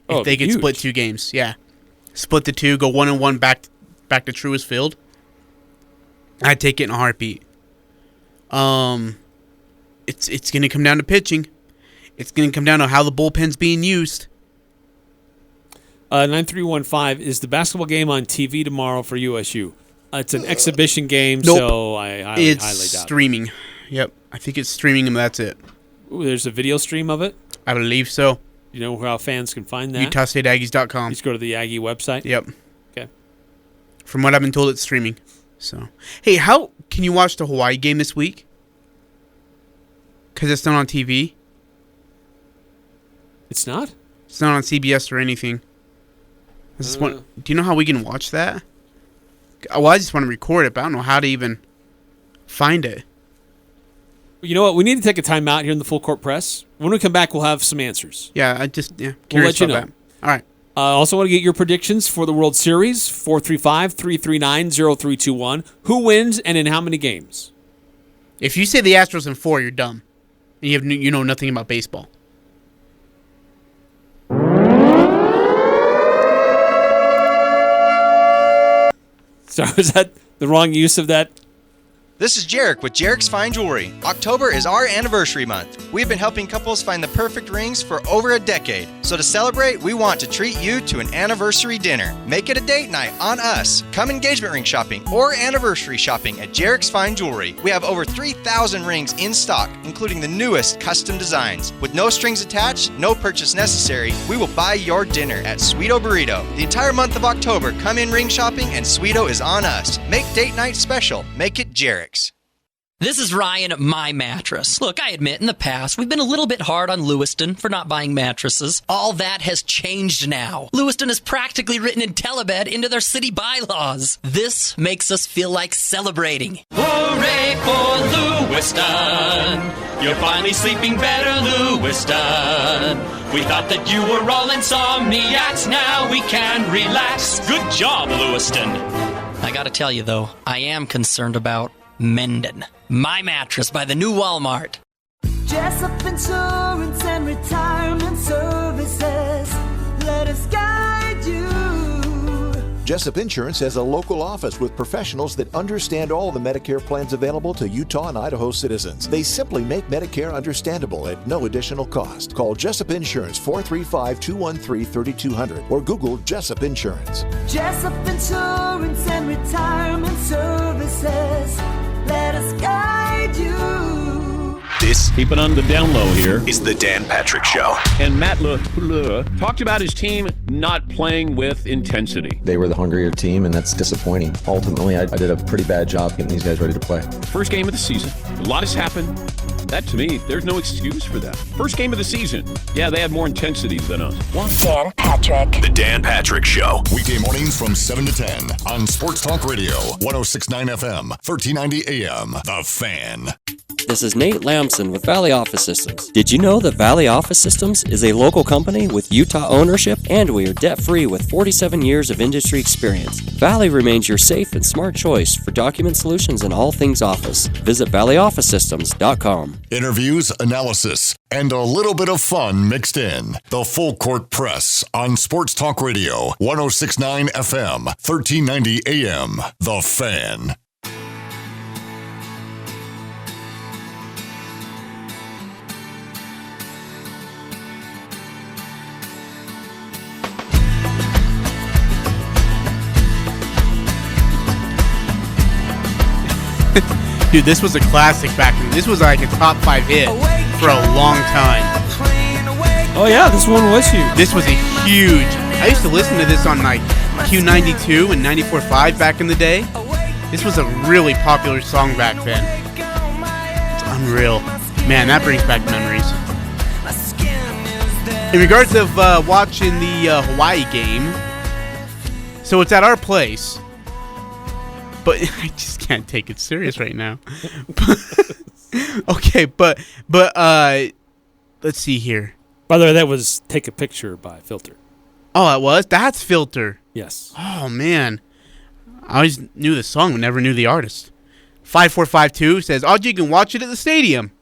if they could split 2 games. Yeah, split the 2, go 1-1 back to Truist Field. I'd take it in a heartbeat. It's gonna come down to pitching. It's gonna come down to how the bullpen's being used. 9315 is the basketball game on TV tomorrow for USU. It's an exhibition game, so I highly doubt it's streaming. Yep, I think it's streaming, and that's it. Ooh, there's a video stream of it? I believe so. You know how fans can find that? UtahStateAggies.com. Just go to the Aggie website? Yep. Okay. From what I've been told, it's streaming. So, hey, how can you watch the Hawaii game this week? Because it's not on TV. It's not? It's not on CBS or anything. Do you know how we can watch that? Well, I just want to record it, but I don't know how to even find it. You know what? We need to take a time out here in the Full Court Press. When we come back, we'll have some answers. Yeah, We'll curious let you know. about that. All right. Also want to get your predictions for the World Series, 435-339-0321. Who wins and in how many games? If you say the Astros in 4, you're dumb. And you know nothing about baseball. Sorry, was that the wrong use of that? This is Jarek with Jarek's Fine Jewelry. October is our anniversary month. We've been helping couples find the perfect rings for over a decade. So to celebrate, we want to treat you to an anniversary dinner. Make it a date night on us. Come engagement ring shopping or anniversary shopping at Jarek's Fine Jewelry. We have over 3,000 rings in stock, including the newest custom designs. With no strings attached, no purchase necessary, we will buy your dinner at Sweeto Burrito. The entire month of October, come in ring shopping and Sweeto is on us. Make date night special. Make it Jarek's. This is Ryan at My Mattress. Look, I admit in the past we've been a little bit hard on Lewiston for not buying mattresses. All that has changed now. Lewiston has practically written IntelliBed into their city bylaws. This makes us feel like celebrating. Hooray for Lewiston! You're finally sleeping better, Lewiston. We thought that you were all insomniacs. Now we can relax. Good job, Lewiston. I gotta tell you though, I am concerned about Mendon. My Mattress by the new Walmart. Jessup Insurance and Retirement Services. Let us guide you. Jessup Insurance has a local office with professionals that understand all the Medicare plans available to Utah and Idaho citizens. They simply make Medicare understandable at no additional cost. Call Jessup Insurance 435-213-3200 or Google Jessup Insurance. Jessup Insurance and Retirement Services. Let us guide you. This, keep it on the down low here, is the Dan Patrick Show. And Matt LaFleur talked about his team not playing with intensity. They were the hungrier team, and that's disappointing. Ultimately, I did a pretty bad job getting these guys ready to play. First game of the season. A lot has happened. That, to me, there's no excuse for that. First game of the season. Yeah, they had more intensity than us. Dan Patrick. The Dan Patrick Show. Weekday mornings from 7 to 10 on Sports Talk Radio, 106.9 FM, 1390 AM. The Fan. This is Nate Lamson with Valley Office Systems. Did you know that Valley Office Systems is a local company with Utah ownership, and we are debt-free with 47 years of industry experience? Valley remains your safe and smart choice for document solutions and all things office. Visit valleyofficesystems.com. Interviews, analysis, and a little bit of fun mixed in. The Full Court Press on Sports Talk Radio, 106.9 FM, 1390 AM. The Fan. Dude, this was a classic back then. This was like a top 5 hit for a long time. Oh yeah, this one was huge. This was a huge. I used to listen to this on like Q92 and 94.5 back in the day. This was a really popular song back then. It's unreal. Man, that brings back memories. In regards of watching the Hawaii game, so it's at our place. But I just can't take it serious right now. Okay, but let's see here. By the way, that was Take a Picture by Filter. Oh, it was? That's Filter. Yes. Oh, man. I always knew the song, but never knew the artist. 5452 says, oh, you can watch it at the stadium.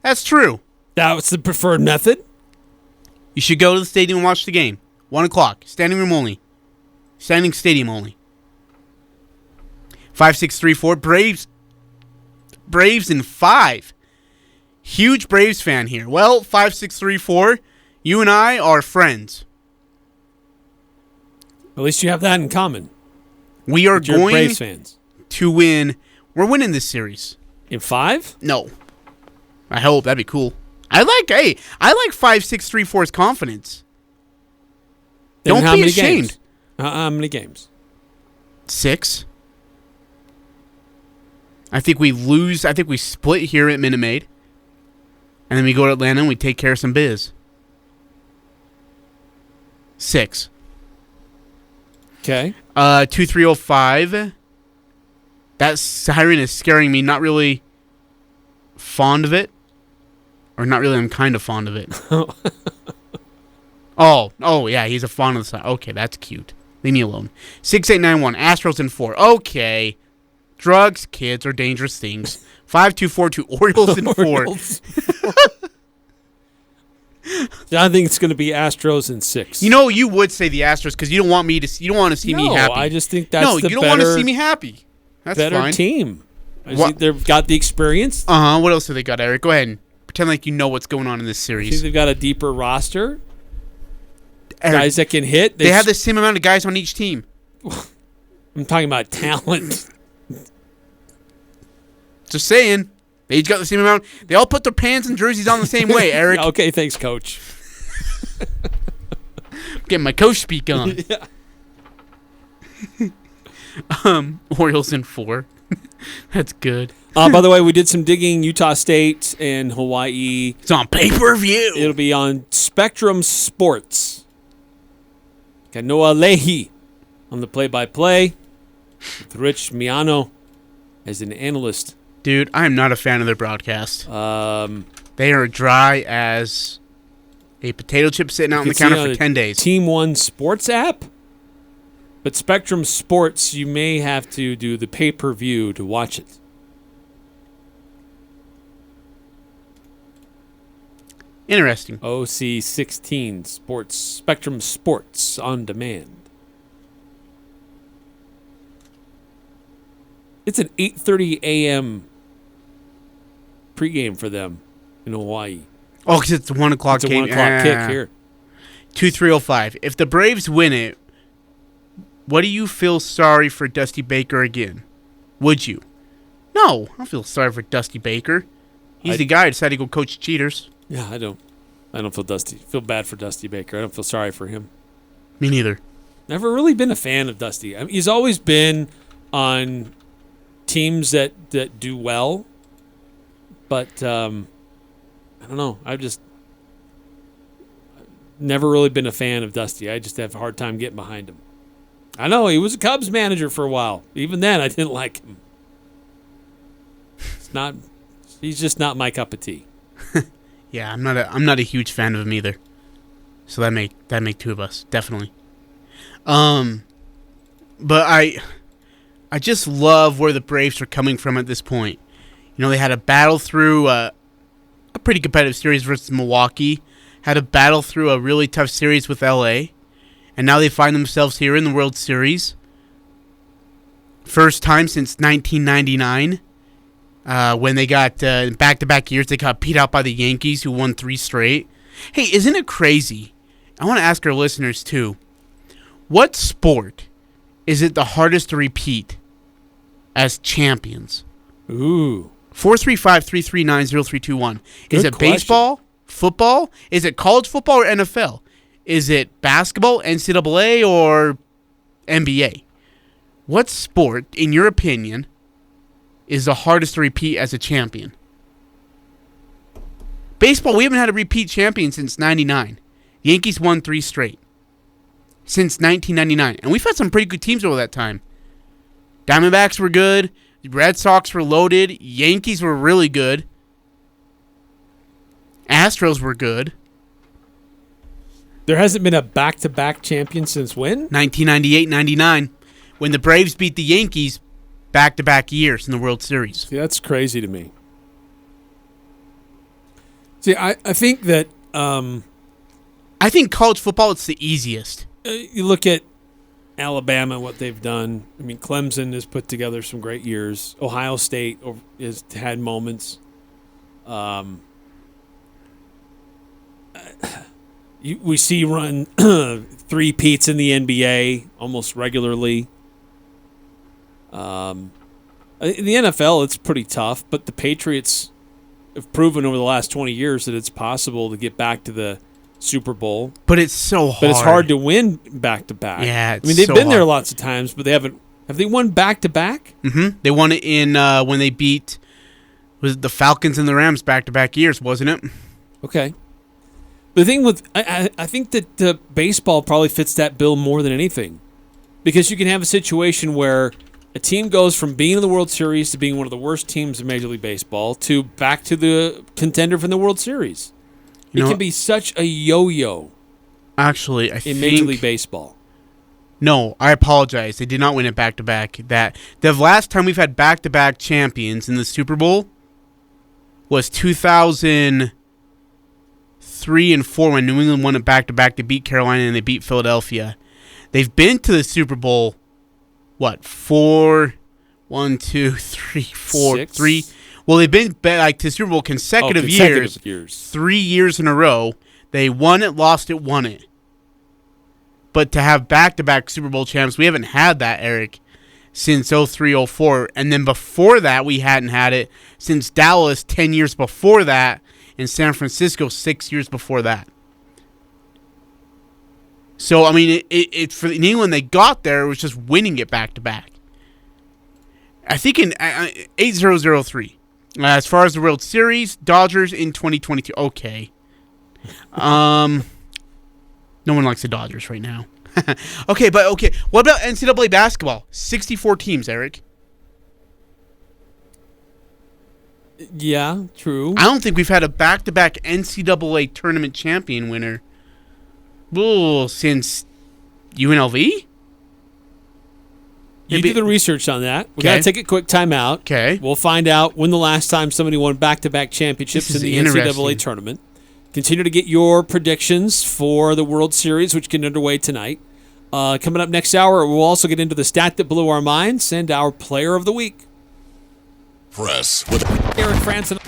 That's true. That was the preferred method? You should go to the stadium and watch the game. 1 o'clock. Standing room only. Standing stadium only. 5634 Braves in 5. Huge Braves fan here. Well, 5634, you and I are friends. At least you have that in common. We are going Braves fans to win. We're winning this series. In 5? No. I hope. That'd be cool. I like 5634's confidence. Then Don't be ashamed. How many games? 6. I think we lose. I think we split here at Minute Maid. And then we go to Atlanta and we take care of some biz. 6. Okay. 2305. That siren is scaring me. Not really fond of it. Or not really, I'm kind of fond of it. Oh, yeah, he's a fond of the siren. Okay, that's cute. Leave me alone. 6891, Astros in 4. Okay. Drugs, kids, are dangerous things. 5242, Orioles in 4. I think it's going to be Astros in 6. You know, you would say the Astros because you don't want me to. You don't want to see me happy. I just think that's you don't want to see me happy. That's better fine. Team. I think they've got the experience. What else have they got, Eric? Go ahead and pretend like you know what's going on in this I series. think they've got a deeper roster. Eric, guys that can hit. They have the same amount of guys on each team. I'm talking about talent. Just saying. They each got the same amount. They all put their pants and jerseys on the same way, Eric. Okay, thanks, Coach. Getting my coach speak on. Orioles in 4. That's good. By the way, we did some digging. Utah State and Hawaii. It's on pay-per-view. It'll be on Spectrum Sports. Got Noah Leahy on the play-by-play with Rich Miano as an analyst. Dude, I am not a fan of their broadcast. They are dry as a potato chip sitting out on the counter for 10 days. Team One Sports app. But Spectrum Sports, you may have to do the pay-per-view to watch it. Interesting. OC16 Sports, Spectrum Sports on demand. It's an 8:30 a.m. pregame for them in Hawaii. Oh, because it's a 1 o'clock It's a 1 o'clock kick here. 2305. If the Braves win it, what do you feel sorry for Dusty Baker again? Would you? No, I don't feel sorry for Dusty Baker. He's the guy who decided to go coach cheaters. Yeah, I don't feel bad for Dusty Baker. I don't feel sorry for him. Me neither. Never really been a fan of Dusty. I mean, he's always been on teams that do well, but I don't know. I've just never really been a fan of Dusty. I just have a hard time getting behind him. I know he was a Cubs manager for a while. Even then, I didn't like him. He's just not my cup of tea. Yeah, I'm not a huge fan of him either. So that make two of us, definitely. But I just love where the Braves are coming from at this point. You know, they had a battle through a pretty competitive series versus Milwaukee, had a battle through a really tough series with LA, and now they find themselves here in the World Series. First time since 1999. When they got back-to-back years, they got beat out by the Yankees, who won 3 straight. Hey, isn't it crazy? I want to ask our listeners, too. What sport is it the hardest to repeat as champions? Ooh. 435-339-0321. Is it question. baseball, football? Is it college football or NFL? Is it basketball, NCAA, or NBA? What sport, in your opinion, is the hardest to repeat as a champion? Baseball, we haven't had a repeat champion since 99. The Yankees won 3 straight since 1999. And we've had some pretty good teams over that time. Diamondbacks were good. Red Sox were loaded. Yankees were really good. Astros were good. There hasn't been a back-to-back champion since when? 1998-99. When the Braves beat the Yankees back-to-back years in the World Series. See, that's crazy to me. See, I think that... I think college football, it's the easiest. You look at Alabama, what they've done. I mean, Clemson has put together some great years. Ohio State has had moments. We see run 3-peats in the NBA almost regularly. In the NFL, it's pretty tough, but the Patriots have proven over the last 20 years that it's possible to get back to the Super Bowl. But it's so hard. But it's hard to win back-to-back. Yeah, it's I mean, they've so been there hard. lots of times, but they haven't. Have they won back-to-back? Mm-hmm. They won it in when they beat Was it the Falcons and the Rams back-to-back years, wasn't it? Okay. The thing with I think that baseball probably fits that bill more than anything, because you can have a situation where a team goes from being in the World Series to being one of the worst teams in Major League Baseball to back to the contender from the World Series. It can be such a yo-yo. Actually, in Major League Baseball. No, I apologize. They did not win it back-to-back. That the last time we've had back-to-back champions in the Super Bowl was 2003 and 4 when New England won it back-to-back. They beat Carolina and they beat Philadelphia. They've been to the Super Bowl, what, 4, 1, 2, 3, 4, 6? 3. Well, they've been to the Super Bowl consecutive years. 3 years in a row. They won it, lost it, won it. But to have back-to-back Super Bowl champs, we haven't had that, Eric, since 03-04. And then before that, we hadn't had it since Dallas 10 years before that, and San Francisco 6 years before that. So, I mean, it for New England, they got there, it was just winning it back-to-back. I think in 8003. As far as the World Series, Dodgers in 2022. Okay. No one likes the Dodgers right now. Okay. What about NCAA basketball? 64 teams, Eric. Yeah, true. I don't think we've had a back-to-back NCAA tournament champion winner since UNLV? You do the research on that. We got to take a quick timeout. Okay. We'll find out when the last time somebody won back-to-back championships in the NCAA tournament. Continue to get your predictions for the World Series, which get underway tonight. Coming up next hour, we'll also get into the stat that blew our minds and our player of the week. Press with Eric Frandsen and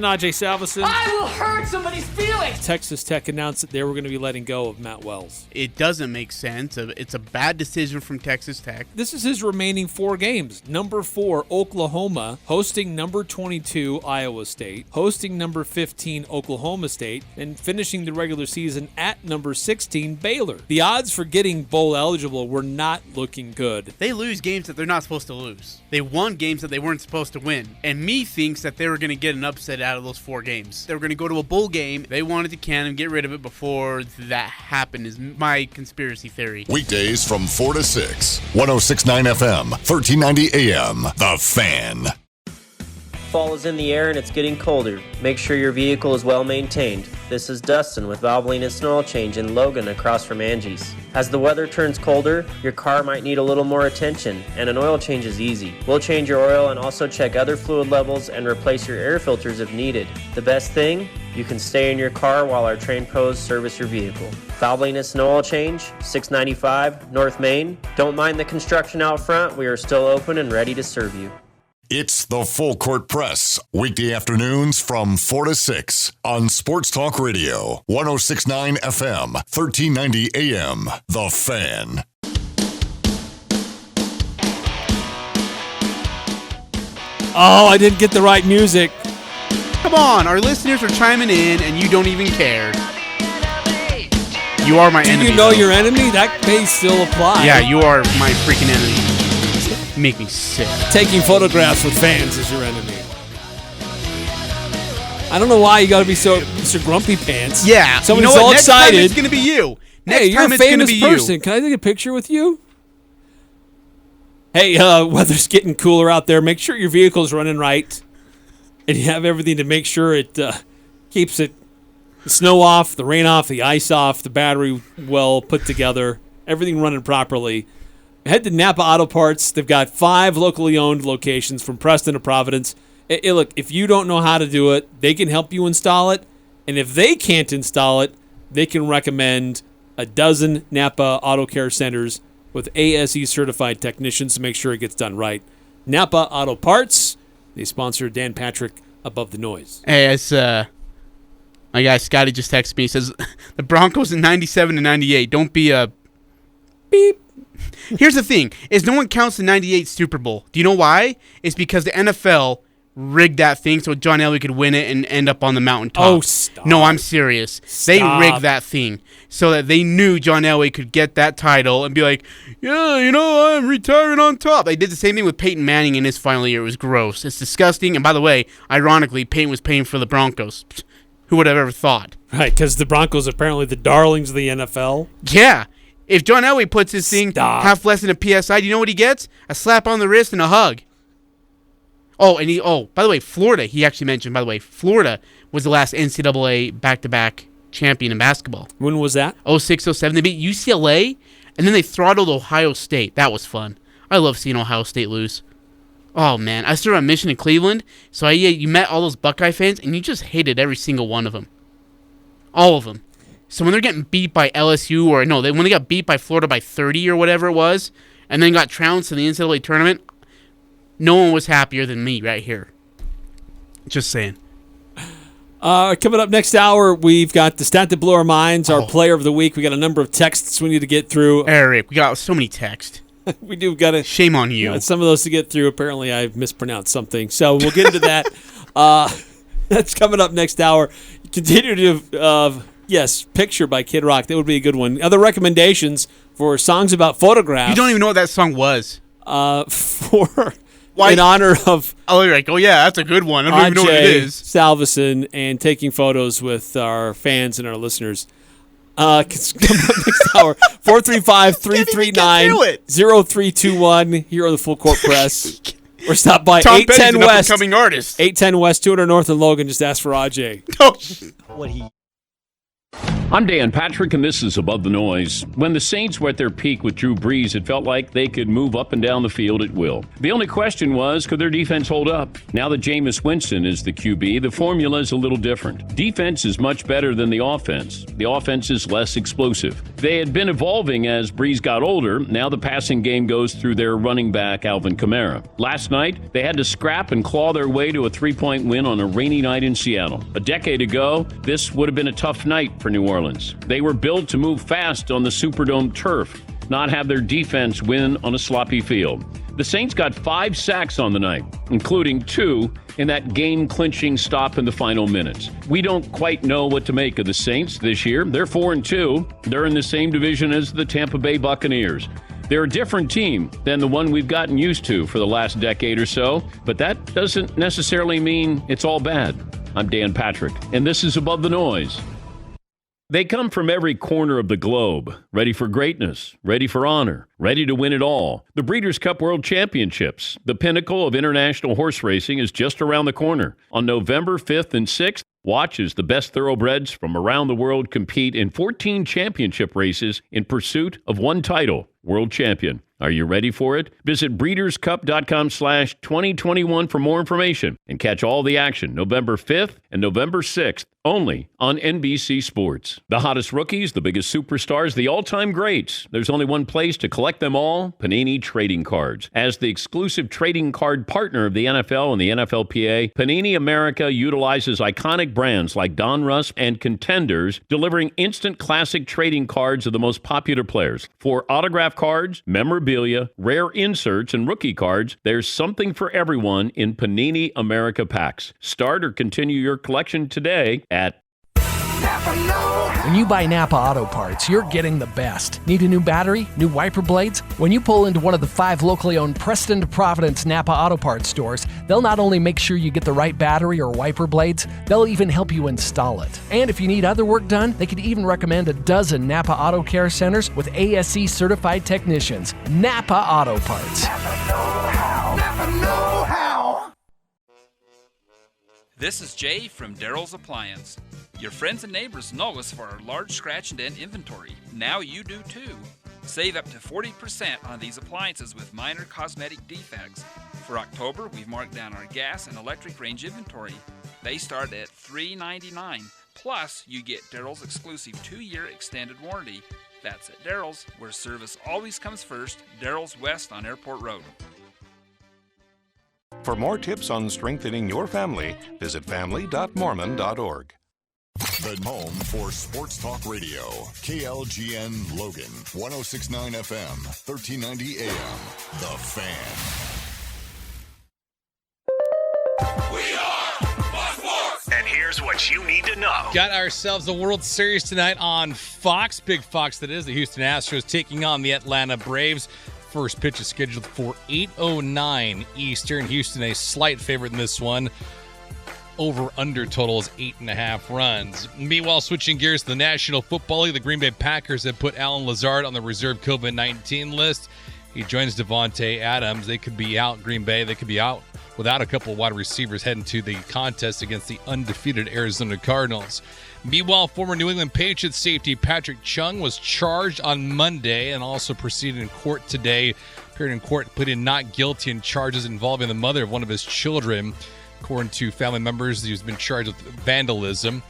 Ajay Salvesen. I will hurt somebody's feelings. Texas Tech announced that they were going to be letting go of Matt Wells. It doesn't make sense. It's a bad decision from Texas Tech. This is his remaining 4 games. Number 4, Oklahoma, hosting number 22, Iowa State, hosting number 15, Oklahoma State, and finishing the regular season at number 16, Baylor. The odds for getting bowl eligible were not looking good. They lose games that they're not supposed to lose. They won games that they weren't supposed to win. And me thinks that they were going to get an upset out of those 4 games. They were going to go to a bowl game. They wanted to can and get rid of it before that happened is my conspiracy theory. Weekdays from 4 to 6. 106.9 FM, 1390 AM. The Fan. Fall is in the air and it's getting colder. Make sure your vehicle is well maintained. This is Dustin with Valvoline Instant Oil Change in Logan across from Angie's. As the weather turns colder, your car might need a little more attention, and an oil change is easy. We'll change your oil and also check other fluid levels and replace your air filters if needed. The best thing? You can stay in your car while our trained pros service your vehicle. Valvoline Instant Oil Change, 695 North Main. Don't mind the construction out front. We are still open and ready to serve you. It's the Full Court Press, weekday afternoons from 4 to 6 on Sports Talk Radio, 106.9 FM, 1390 AM. The Fan. Oh, I didn't get the right music. Come on, our listeners are chiming in and you don't even care. You are my enemy. Do you know your enemy? That may still apply. Yeah, you are my freaking enemy. You make me sick. Taking photographs with fans is your enemy. I don't know why you got to be so grumpy pants. Yeah, somebody's you know what? all Next excited. time it's going to be you. Next Hey, you're time a it's going to famous be person. you. Can I take a picture with you? Hey, weather's getting cooler out there. Make sure your vehicle's running right, and you have everything to make sure it keeps the snow off, the rain off, the ice off, the battery well put together, everything running properly. Head to Napa Auto Parts. They've got 5 locally owned locations from Preston to Providence. Look, if you don't know how to do it, they can help you install it. And if they can't install it, they can recommend a dozen Napa Auto Care Centers with ASE certified technicians to make sure it gets done right. Napa Auto Parts. They sponsor Dan Patrick Above the Noise. Hey, as my guy Scotty just texted me. He says, the Broncos in 97 to 98. Don't be a beep. Here's the thing, is no one counts the 98 Super Bowl. Do you know why? It's because the NFL rigged that thing so John Elway could win it and end up on the mountaintop. Oh, stop. No, I'm serious. Stop. They rigged that thing so that they knew John Elway could get that title and be like, yeah, I'm retiring on top. They did the same thing with Peyton Manning in his final year. It was gross. It's disgusting. And by the way, ironically, Peyton was paying for the Broncos. Who would have ever thought? Right, because the Broncos are apparently the darlings of the NFL. Yeah. If John Elway puts his thing half less than a PSI, do you know what he gets? A slap on the wrist and a hug. By the way, Florida, he actually mentioned, Florida was the last NCAA back-to-back champion in basketball. When was that? 06-07. They beat UCLA, and then they throttled Ohio State. That was fun. I love seeing Ohio State lose. Oh, man. I started on mission in Cleveland, so you met all those Buckeye fans, and you just hated every single one of them. All of them. So when they're getting beat by LSU, when they got beat by Florida by 30 or whatever it was, and then got trounced in the NCAA tournament, no one was happier than me right here. Just saying. Coming up next hour, we've got the stat that blew our minds, our player of the week. We got a number of texts we need to get through. Eric, we got so many texts. We do got to. Shame on you. Some of those to get through. Apparently, I've mispronounced something. So we'll get into that. That's coming up next hour. Continue to, Picture by Kid Rock. That would be a good one. Other recommendations for songs about photographs. You don't even know what that song was. In honor of... Oh, you're like, that's a good one. I don't even know what it is. Salveson and taking photos with our fans and our listeners. It's coming up next hour. 435-339-0321 here on the Full Court Press. Or stop by Tom 810 Petty's West. An up-and-coming artist. 810 West, 200 North and Logan. Just ask for Ajay. I'm Dan Patrick, and this is Above the Noise. When the Saints were at their peak with Drew Brees, it felt like they could move up and down the field at will. The only question was, could their defense hold up? Now that Jameis Winston is the QB, the formula is a little different. Defense is much better than the offense. The offense is less explosive. They had been evolving as Brees got older. Now the passing game goes through their running back, Alvin Kamara. Last night, they had to scrap and claw their way to a 3-point win on a rainy night in Seattle. A decade ago, this would have been a tough night for New Orleans. They were built to move fast on the Superdome turf, not have their defense win on a sloppy field. The Saints got 5 sacks on the night, including 2 in that game-clinching stop in the final minutes. We don't quite know what to make of the Saints this year. They're 4-2. They're in the same division as the Tampa Bay Buccaneers. They're a different team than the one we've gotten used to for the last decade or so, but that doesn't necessarily mean it's all bad. I'm Dan Patrick, and this is Above the Noise. They come from every corner of the globe, ready for greatness, ready for honor, ready to win it all. The Breeders' Cup World Championships, the pinnacle of international horse racing, is just around the corner. On November 5th and 6th, watch as the best thoroughbreds from around the world compete in 14 championship races in pursuit of one title, World Champion. Are you ready for it? Visit breederscup.com/2021 for more information and catch all the action November 5th and November 6th only on NBC Sports. The hottest rookies, the biggest superstars, the all-time greats. There's only one place to collect them all, Panini Trading Cards. As the exclusive trading card partner of the NFL and the NFLPA, Panini America utilizes iconic brands like Donruss and Contenders, delivering instant classic trading cards of the most popular players. For autograph cards, memorabilia, rare inserts, and rookie cards, there's something for everyone in Panini America packs. Start or continue your collection today at When you buy Napa Auto Parts, you're getting the best. Need a new battery? New wiper blades? When you pull into one of the 5 locally owned Preston to Providence Napa Auto Parts stores, they'll not only make sure you get the right battery or wiper blades, they'll even help you install it. And if you need other work done, they could even recommend a dozen Napa Auto Care Centers with ASE certified technicians. Napa Auto Parts. Napa know-how. Napa know-how. This is Jay from Daryl's Appliance. Your friends and neighbors know us for our large scratch and dent inventory. Now you do too. Save up to 40% on these appliances with minor cosmetic defects. For October, we've marked down our gas and electric range inventory. They start at $3.99. Plus, you get Daryl's exclusive 2-year extended warranty. That's at Daryl's, where service always comes first. Daryl's West on Airport Road. For more tips on strengthening your family, visit family.mormon.org. The home for Sports Talk Radio, KLGN Logan, 106.9 FM, 1390 AM, The Fan. Here's what you need to know. Got ourselves a World Series tonight on Fox. Big Fox, that is. The Houston Astros taking on the Atlanta Braves. First pitch is scheduled for 8:09 Eastern. Houston a slight favorite in this one. Over-under total is 8.5 runs. Meanwhile, switching gears to the National Football League, the Green Bay Packers have put Alan Lazard on the reserve COVID-19 list. He joins Devontae Adams. They could be out, Green Bay. They could be out without a couple of wide receivers heading to the contest against the undefeated Arizona Cardinals. Meanwhile, former New England Patriots safety Patrick Chung was charged on Monday and also proceeded in court today. Appeared in court, pleaded not guilty in charges involving the mother of one of his children. According to family members, he's been charged with vandalism.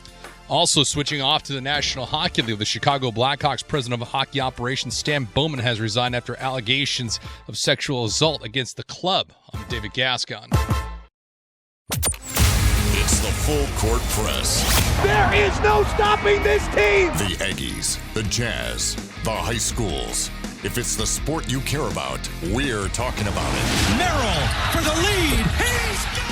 Also switching off to the National Hockey League, the Chicago Blackhawks president of hockey operations, Stan Bowman, has resigned after allegations of sexual assault against the club. I'm David Gascon. It's the Full Court Press. There is no stopping this team. The Aggies, the Jazz, the high schools. If it's the sport you care about, we're talking about it. Merrill for the lead. He's got it.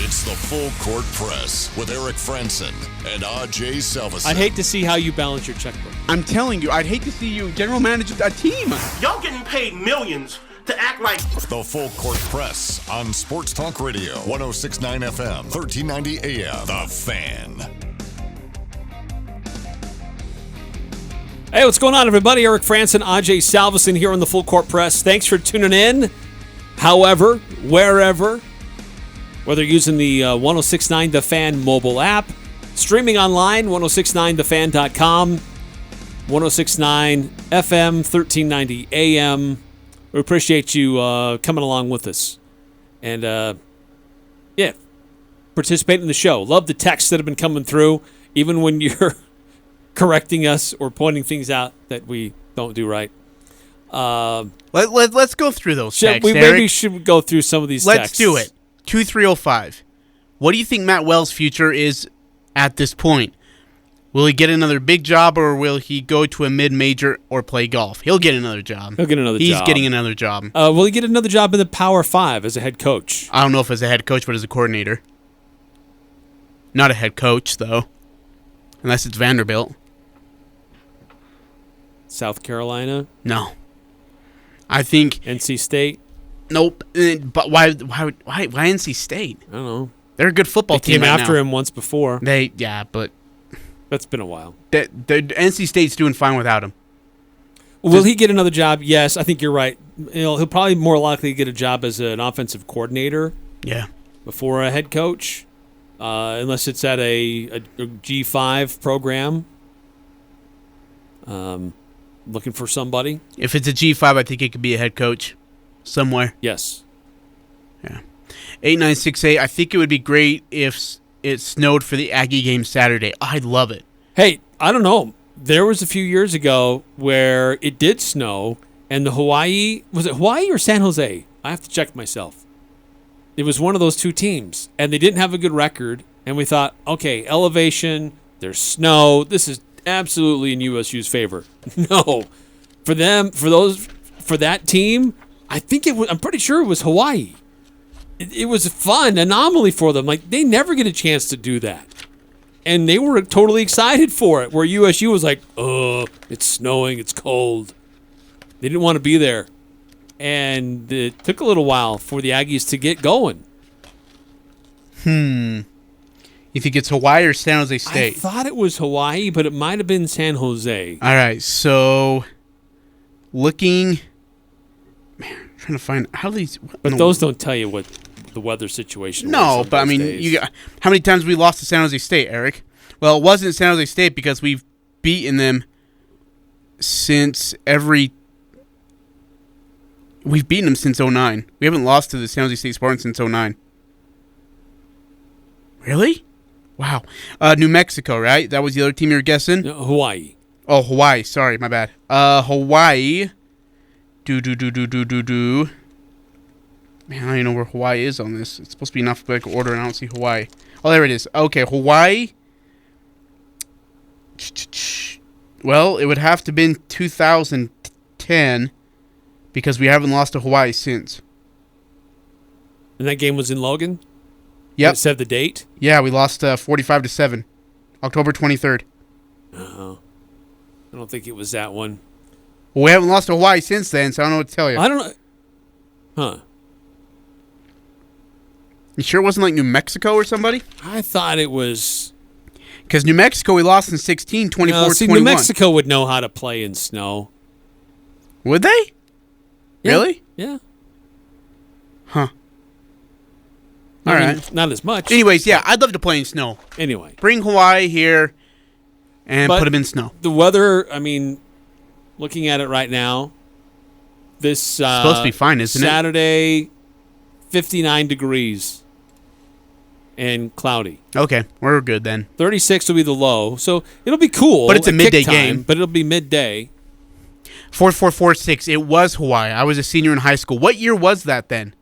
It's the Full Court Press with Eric Franson and AJ Salveson. I'd hate to see how you balance your checkbook. I'm telling you, I'd hate to see you general manage a team. Y'all getting paid millions to act like... The Full Court Press on Sports Talk Radio, 106.9 FM, 1390 AM. The Fan. Hey, what's going on, everybody? Eric Franson, AJ Salveson here on the Full Court Press. Thanks for tuning in. However, wherever, whether you're using the 106.9 The Fan mobile app, streaming online, 1069thefan.com, 106.9 FM, 1390 AM. We appreciate you coming along with us. And, participating in the show. Love the texts that have been coming through, even when you're correcting us or pointing things out that we don't do right. Let's go through those texts, we Eric. maybe should go through some of these Let's texts. do it. 2305. What do you think Matt Wells' future is at this point? Will he get another big job, or will he go to a mid-major or play golf? He'll get another job. He'll get another job. He's getting another job. Will he get another job in the Power 5 as a head coach? I don't know if as a head coach, but as a coordinator. Not a head coach, though. Unless it's Vanderbilt. South Carolina? No. I think... NC State? Nope. But why NC State? I don't know. They're a good football team. They came right after now. him once before. But... That's been a while. The NC State's doing fine without him. Will he get another job? Yes, I think you're right. He'll probably more likely get a job as an offensive coordinator. Yeah. Before a head coach, unless it's at a G5 program. Looking for somebody. If it's a G5, I think it could be a head coach somewhere. Yes. Yeah. 8968. I think it would be great if it snowed for the Aggie game Saturday. I'd love it. Hey, I don't know. There was a few years ago where it did snow, and the Hawaii, was it Hawaii or San Jose? I have to check myself. It was one of those two teams, and they didn't have a good record, and we thought, okay, elevation, there's snow, this is absolutely in USU's favor. No. For that team, I'm pretty sure it was Hawaii. It was a fun anomaly for them. Like, they never get a chance to do that. And they were totally excited for it, where USU was like, it's snowing, it's cold. They didn't want to be there. And it took a little while for the Aggies to get going. You think it's Hawaii or San Jose State? I thought it was Hawaii, but it might have been San Jose. All right, so looking... Man, I'm trying to find how these... But those don't tell you what the weather situation was. No, but I mean, how many times we lost to San Jose State, Eric? Well, it wasn't San Jose State because we've beaten them since We've beaten them since 2009. We haven't lost to the San Jose State Spartans since 2009. Really? Wow. New Mexico, right? That was the other team you were guessing? No, Hawaii. Oh, Hawaii. Sorry, my bad. Hawaii. Man, I don't even know where Hawaii is on this. It's supposed to be in alphabetical order, and I don't see Hawaii. Oh, there it is. Okay, Hawaii. Well, it would have to have been 2010 because we haven't lost to Hawaii since. And that game was in Logan? Yep. Said the date? Yeah, we lost 45-7, October 23rd. Uh-oh. I don't think it was that one. Well, we haven't lost to Hawaii since then, so I don't know what to tell you. I don't know. Huh. You sure it wasn't like New Mexico or somebody? I thought it was... Because New Mexico, we lost in 16, 24-21. New Mexico would know how to play in snow. Would they? Yeah. Really? Yeah. Huh. I All mean, right. not as much. Anyways, yeah, I'd love to play in snow. Anyway. Bring Hawaii here and But put them in snow. The weather, I mean, looking at it right now, this supposed to be fine, isn't it? Saturday, 59 degrees and cloudy. Okay, we're good then. 36 will be the low, so it'll be cool. But it's a at midday kick time, game. But it'll be midday. 4446. It was Hawaii. I was a senior in high school. What year was that then?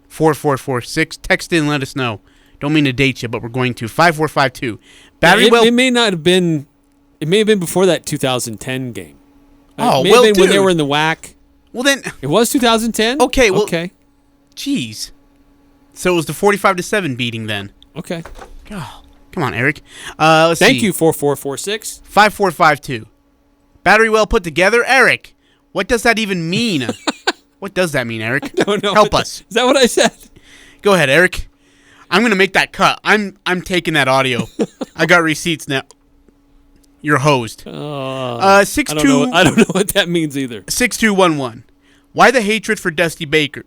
4446. Text in and let us know. Don't mean to date you, but we're going to. 5452. Battery well. It may not have been. It may have been before that 2010 game. Oh, it may well, have been when they dude. were in the WAC. Well, then. It was 2010? Okay, well. Okay. Jeez. So it was the 45-7 beating then. Okay. Oh, come on, Eric. Let's see. Thank you, 4446. 5452. Battery well put together. Eric, what does that even mean? What does that mean, Eric? I don't know. Help us. Is that what I said? Go ahead, Eric. I'm gonna make that cut. I'm taking that audio. I got receipts now. Your host. 62. I don't know what that means either. 6211. Why the hatred for Dusty Baker?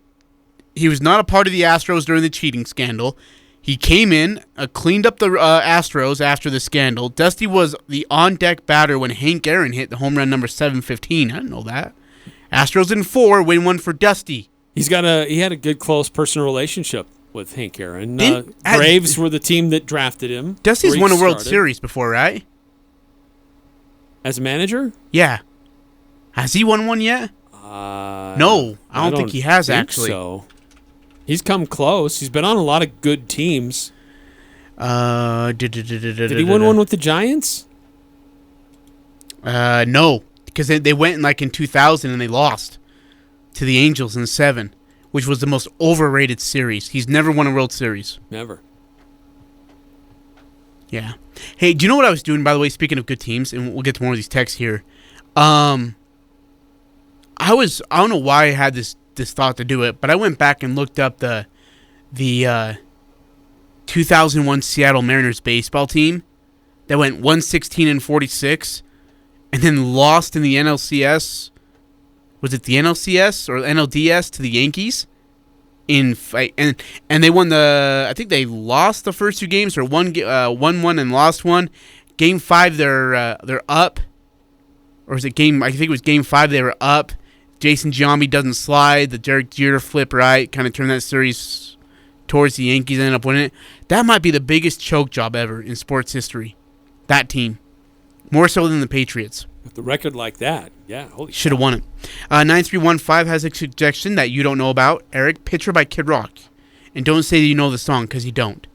He was not a part of the Astros during the cheating scandal. He came in, cleaned up the Astros after the scandal. Dusty was the on-deck batter when Hank Aaron hit the home run number 715. I didn't know that. Astros in 4, win 1 for Dusty. He had a good, close personal relationship with Hank Aaron. Braves were the team that drafted him. Dusty's won a World started. Series before, right? As a manager? Yeah. Has he won one yet? No, I don't think he has, actually. So. He's come close. He's been on a lot of good teams. Did he win one with the Giants? No, because they went in 2000 and they lost to the Angels in 7, which was the most overrated series. He's never won a World Series. Never. Yeah. Hey, do you know what I was doing, by the way, speaking of good teams, and we'll get to more of these texts here. I don't know why I had this thought to do it, but I went back and looked up the 2001 Seattle Mariners baseball team that went 116-46 and then lost in the NLCS. Was it the NLCS or NLDS to the Yankees? And they won I think they lost the first 2 games, or won one and lost one. Game 5 they're up. Or is it I think it was game 5 they were up. Jason Giambi doesn't slide. The Derek Jeter flip right kind of turned that series towards the Yankees, ended up winning it. That might be the biggest choke job ever in sports history. That team. More so than the Patriots. With the record like that, yeah. Holy should have won it. 9315 has a suggestion that you don't know about. Eric, Picture by Kid Rock. And don't say that you know the song, because you don't.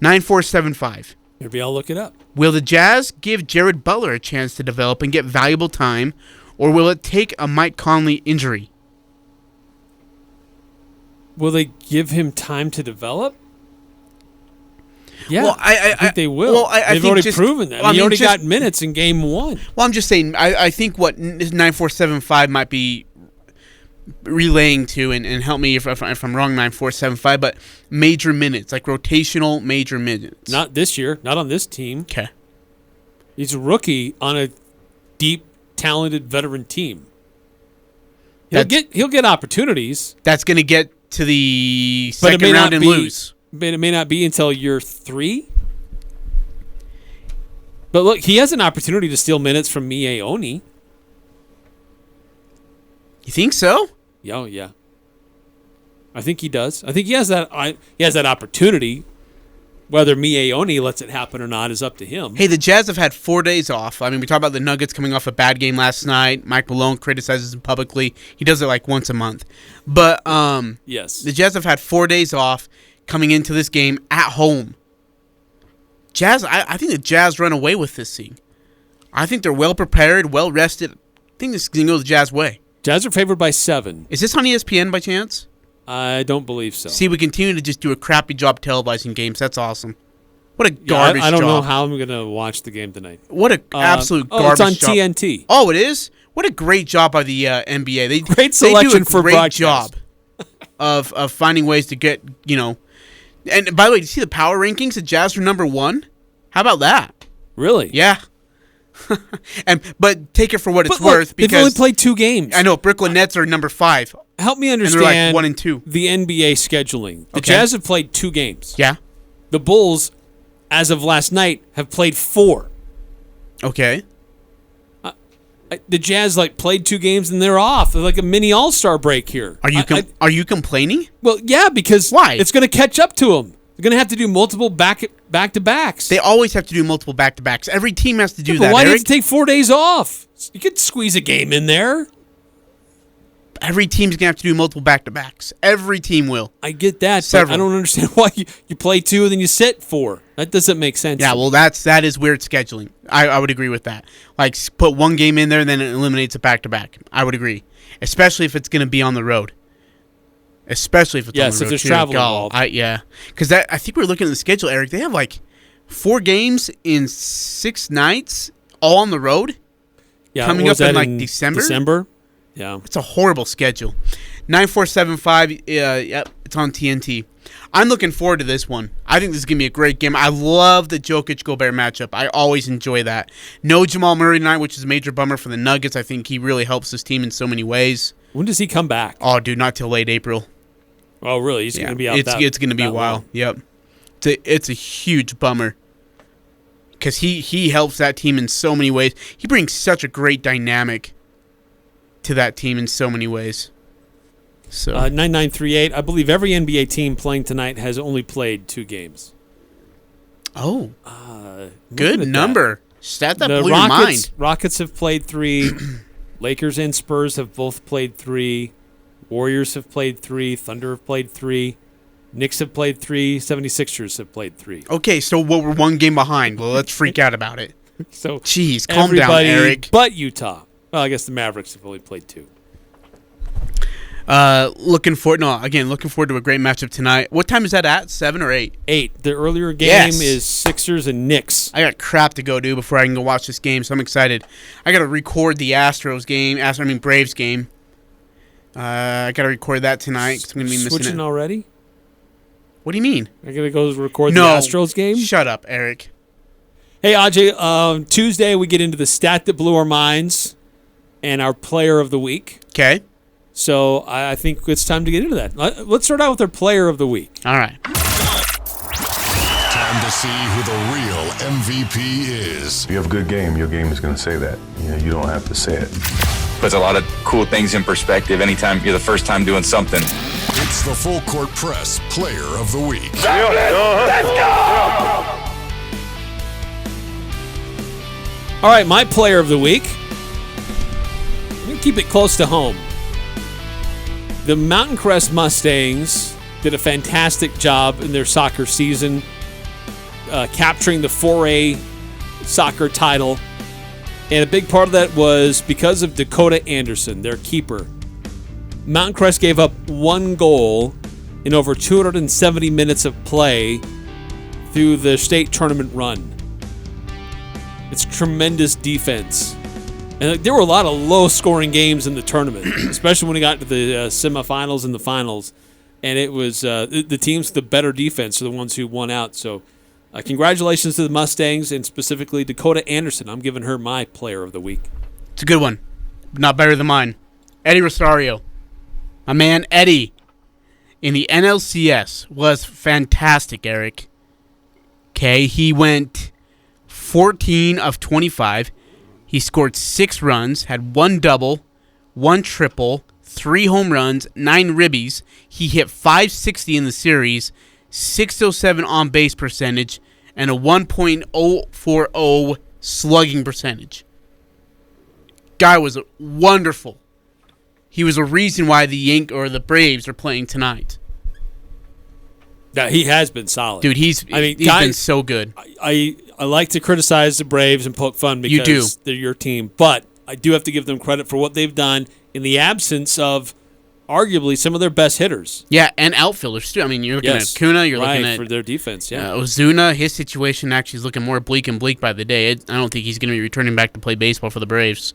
9475. Maybe I'll look it up. Will the Jazz give Jared Butler a chance to develop and get valuable time, or will it take a Mike Conley injury? Will they give him time to develop? Yeah, well, I think they will. Well, I They've think already proven that. He already got minutes in game 1. Well, I'm just saying, I think what 9475 might be relaying to, and help me if I'm wrong, 9475, but major minutes, like rotational major minutes. Not this year, not on this team. Okay. He's a rookie on a deep, talented veteran team. He'll get opportunities. That's going to get to the second round and lose. But it may not be until year 3. But look, he has an opportunity to steal minutes from Mie Oni. You think so? Oh, yeah. I think he does. I think he has that opportunity. Whether Mie Oni lets it happen or not is up to him. Hey, the Jazz have had 4 days off. I mean, we talked about the Nuggets coming off a bad game last night. Mike Malone criticizes him publicly. He does it like once a month. But yes, the Jazz have had 4 days off coming into this game at home. I think the Jazz run away with this thing. I think they're well prepared, well rested. I think this is going to go the Jazz way. Jazz are favored by 7. Is this on ESPN by chance? I don't believe so. See, we continue to just do a crappy job televising games. That's awesome. What a garbage I don't know job. how I'm going to watch the game tonight. What a absolute garbage it's on job. TNT. Oh, it is? What a great job by the NBA. Great selection they do a for great broadcast. job of finding ways to get, And by the way, do you see the power rankings? The Jazz are number 1. How about that? Really? Yeah. But take it for what it's worth. Because they've only played 2 games. I know. Brooklyn Nets are number 5. Help me And understand they're like 1 and 2. the NBA scheduling. The Okay. Jazz have played 2 games. Yeah. The Bulls, as of last night, have played 4. Okay. The Jazz played 2 games and they're off. They're like a mini All-Star break here. Are you complaining? Well, yeah, because why? It's going to catch up to them. They're going to have to do multiple back-to-backs. They always have to do multiple back-to-backs. Every team has to do but that, why do you Eric. have to take 4 days off? You could squeeze a game in there. Every team's going to have to do multiple back-to-backs. Every team will. I get that, Several. but I don't understand why you play 2 and then you sit 4. That doesn't make sense. Yeah, well, that is weird scheduling. I would agree with that. Like, put 1 game in there and then it eliminates a back-to-back. I would agree. Especially if it's going to be on the road. Especially if it's on the road. Yes, if there's too. travel God, involved. Yeah. Because I think we're looking at the schedule, Eric. They have 4 games in 6 nights, all on the road. Yeah, coming was up that in December. December? Yeah. It's a horrible schedule. 9475, yep, it's on TNT. I'm looking forward to this one. I think this is going to be a great game. I love the Jokic-Gobert matchup. I always enjoy that. No Jamal Murray tonight, which is a major bummer for the Nuggets. I think he really helps this team in so many ways. When does he come back? Oh, dude, not till late April. Oh, really? He's going to be out It's going to be a while. long. Yep. It's a huge bummer. Because he helps that team in so many ways. He brings such a great dynamic to that team in so many ways. So 9938. I believe every NBA team playing tonight has only played 2 games. Oh, Good good number. Stat that The blew your mind. Rockets have played 3. Lakers and Spurs have both played 3. Warriors have played 3. Thunder have played 3. Knicks have played 3. 76ers have played 3. Okay, so we're 1 game behind. Well, let's freak out about it. So jeez, calm down, everybody Eric. but Utah. Well, I guess the Mavericks have only played 2. Looking forward to a great matchup tonight. What time is that at? 7 or 8? 8. The earlier game Yes. is Sixers and Knicks. I got crap to go do before I can go watch this game, so I'm excited. I got to record the Braves game. I got to record that tonight because I'm going to be missing Switching it. already? What do you mean? I got to go record No. the Astros game? Shut up, Eric. Hey, Ajay, Tuesday we get into the stat that blew our minds and our player of the week. Okay. So I think it's time to get into that. Let's start out with our player of the week. All right. Time to see who the real MVP is. If you have a good game, your game is going to say that. You don't have to say it. Puts a lot of cool things in perspective anytime you're the first time doing something. It's the Full Court Press Player of the Week. Let's go! All right, my player of the week. I'm going to keep it close to home. The Mountain Crest Mustangs did a fantastic job in their soccer season, capturing the 4A soccer title. And a big part of that was because of Dakota Anderson, their keeper. Mountain Crest gave up 1 goal in over 270 minutes of play through the state tournament run. It's tremendous defense. And there were a lot of low-scoring games in the tournament, especially when we got to the semifinals and the finals. And it was the teams with the better defense are the ones who won out. So congratulations to the Mustangs and specifically Dakota Anderson. I'm giving her my player of the week. It's a good one. Not better than mine. Eddie Rosario. My man Eddie in the NLCS was fantastic, Eric. Okay, he went 14 of 25. He scored 6 runs, had 1 double, 1 triple, 3 home runs, 9 ribbies. He hit .560 in the series, 607 on base percentage, and a 1.040 slugging percentage. Guy was wonderful. He was a reason why the Braves are playing tonight. Yeah, he has been solid. Dude, he's been so good. I like to criticize the Braves and poke fun because You do. they're your team, but I do have to give them credit for what they've done in the absence of arguably some of their best hitters. Yeah, and outfielders too. I mean, you're looking at Kuna, you're looking at for their defense. Yeah, Ozuna. His situation actually is looking more bleak and bleak by the day. I don't think he's going to be returning back to play baseball for the Braves.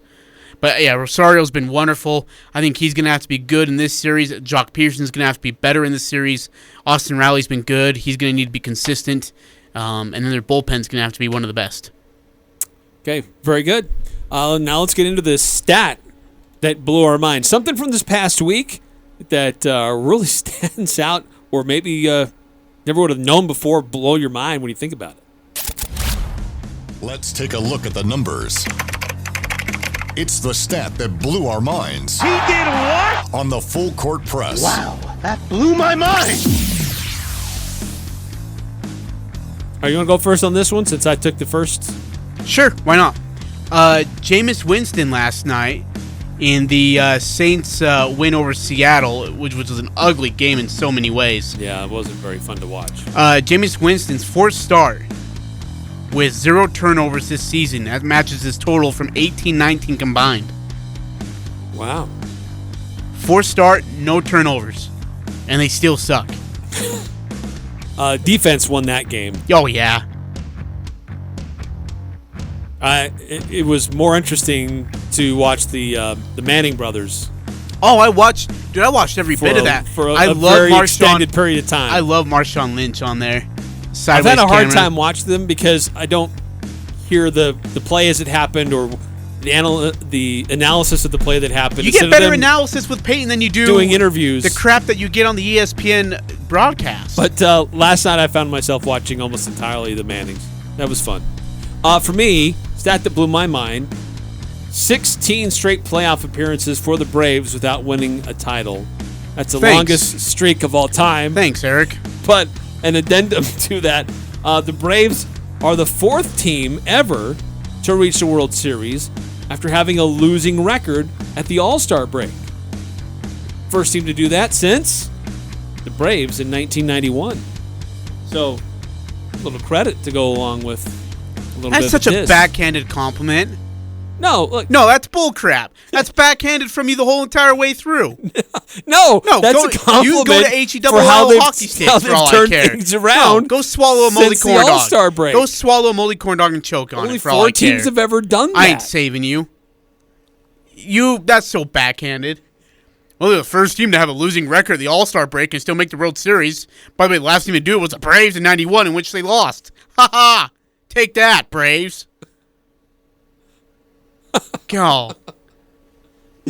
But yeah, Rosario's been wonderful. I think he's going to have to be good in this series. Jock Peterson's going to have to be better in this series. Austin Riley's been good. He's going to need to be consistent. And then their bullpen's going to have to be one of the best. Okay, very good. Now let's get into this stat that blew our mind. Something from this past week that really stands out, or maybe never would have known before, blow your mind when you think about it. Let's take a look at the numbers. It's the stat that blew our minds. He did what? On the Full Court Press. Wow, that blew my mind. Are you going to go first on this one since I took the first? Sure, why not? Jameis Winston last night in the Saints win over Seattle, which was an ugly game in so many ways. Yeah, it wasn't very fun to watch. Jameis Winston's fourth start with 0 turnovers this season. That matches his total from 18-19 combined. Wow. Fourth start, no turnovers. And they still suck. Defense won that game. Oh, yeah. It was more interesting to watch the Manning brothers. Oh, I watched every bit of that. For I a love very Marshawn, extended period of time. I love Marshawn Lynch on there. I've had a hard camera. time watching them because I don't hear the play as it happened or the analysis of the play that happened. You get better analysis with Peyton than you do doing interviews. The crap that you get on the ESPN broadcast. But last night I found myself watching almost entirely the Mannings. That was fun. For me, stat that blew my mind, 16 straight playoff appearances for the Braves without winning a title. That's the longest streak of all time. Thanks, Eric. But an addendum to that, the Braves are the 4th team ever to reach the World Series after having a losing record at the All-Star break. First team to do that since the Braves in 1991. So, a little credit to go along with a little bit of That's such a diss. backhanded compliment. No, look. No, that's bullcrap. That's backhanded from you the whole entire way through. No, that's a compliment You go to HEWL for how they've, hockey sticks how for they've all I turned care. things around. No, go swallow a moldy since corn the dog. All-Star break. Go swallow a moldy corn dog and choke on Only it for all 4 I care. teams have ever done that. I ain't saving you. That's so backhanded. Well, they're the first team to have a losing record at the All-Star break and still make the World Series. By the way, the last team to do it was the Braves in 91, in which they lost. Ha ha! Take that, Braves. Go.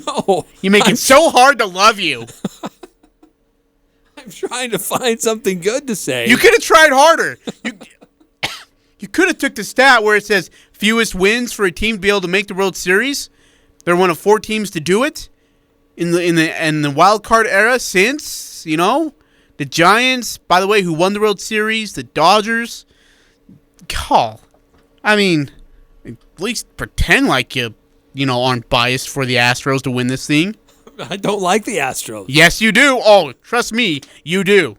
No. You make it so hard to love you. I'm trying to find something good to say. You could have tried harder. You could have took the stat where it says fewest wins for a team to be able to make the World Series. They're one of 4 teams to do it in the wild card era since, the Giants, by the way, who won the World Series, the Dodgers. Call. I mean, at least pretend like you aren't biased for the Astros to win this thing. I don't like the Astros. Yes, you do. Oh, trust me, you do.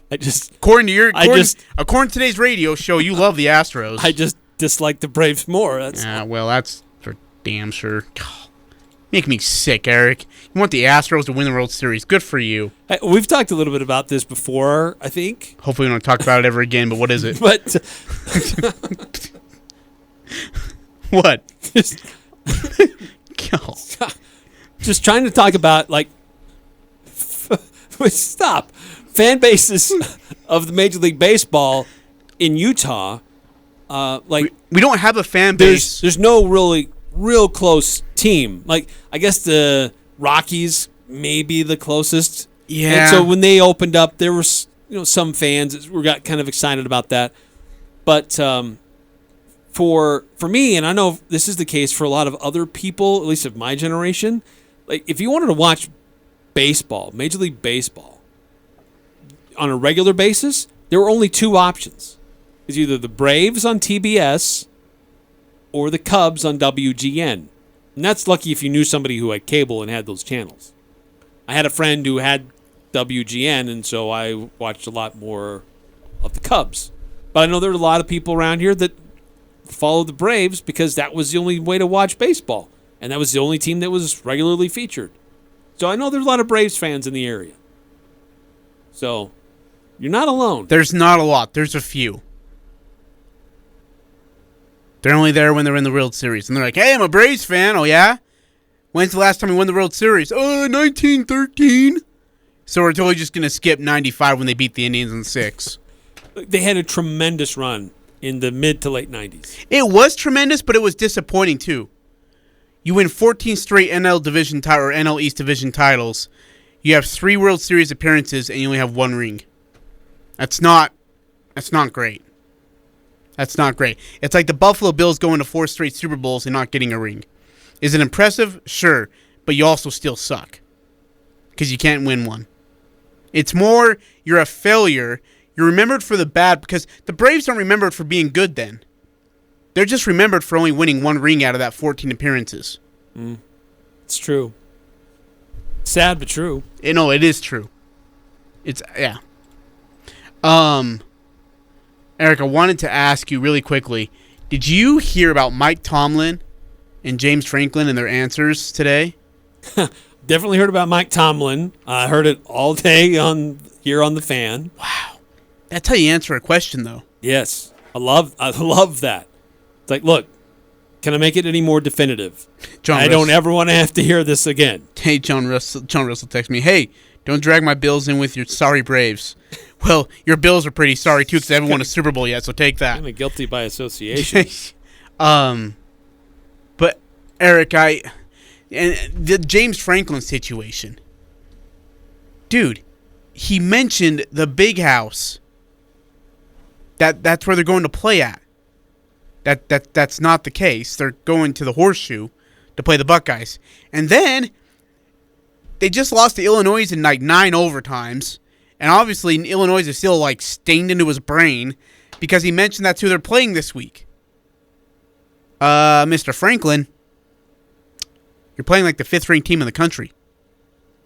According to today's radio show, you love the Astros. I just dislike the Braves more. That's for damn sure. Make me sick, Eric. You want the Astros to win the World Series. Good for you. Hey, we've talked a little bit about this before, I think. Hopefully we don't talk about it ever again, but what is it? But what? Just trying to talk about, stop. Fan bases of the Major League Baseball in Utah. We don't have a fan base. There's no real close team. I guess the Rockies may be the closest. Yeah. And so when they opened up, there were some fans that got kind of excited about that. But for me, and I know this is the case for a lot of other people, at least of my generation, if you wanted to watch baseball, Major League Baseball, on a regular basis, there were only 2 options. It's either the Braves on TBS or the Cubs on WGN. And that's lucky if you knew somebody who had cable and had those channels. I had a friend who had WGN, and so I watched a lot more of the Cubs. But I know there are a lot of people around here that follow the Braves because that was the only way to watch baseball. And that was the only team that was regularly featured. So I know there's a lot of Braves fans in the area. So you're not alone. There's not a lot. There's a few. They're only there when they're in the World Series. And they're like, hey, I'm a Braves fan. Oh, yeah? When's the last time we won the World Series? 1913. So we're totally just going to skip 95 when they beat the Indians in 6. They had a tremendous run in the mid to late 90s. It was tremendous, but it was disappointing, too. You win 14 straight NL Division or NL East Division titles. You have 3 World Series appearances, and you only have 1 ring. That's not great. That's not great. It's like the Buffalo Bills going to 4 straight Super Bowls and not getting a ring. Is it impressive? Sure. But you also still suck. Because you can't win one. It's more, you're a failure. You're remembered for the bad, because the Braves aren't remembered for being good then. They're just remembered for only winning 1 ring out of that 14 appearances. It's true. Sad, but true. No, it is true. It's, yeah. Eric, I wanted to ask you really quickly, did you hear about Mike Tomlin and James Franklin and their answers today? Definitely heard about Mike Tomlin. I heard it all day here on The Fan. Wow. That's how you answer a question, though. Yes. I love that. It's like, look, can I make it any more definitive? I don't ever want to have to hear this again. Hey, John Russell texted me, hey, don't drag my Bills in with your sorry Braves. Well, your Bills are pretty sorry, too, because they haven't won a Super Bowl yet, so take that. Kind of guilty by association. But, Eric, and the James Franklin situation. Dude, he mentioned the big house. That's where they're going to play at. That's not the case. They're going to the Horseshoe to play the Buckeyes. And then they just lost to Illinois in like 9 overtimes. And obviously Illinois is still like stained into his brain because he mentioned that's who they're playing this week. Mr. Franklin, you're playing like the 5th ranked team in the country.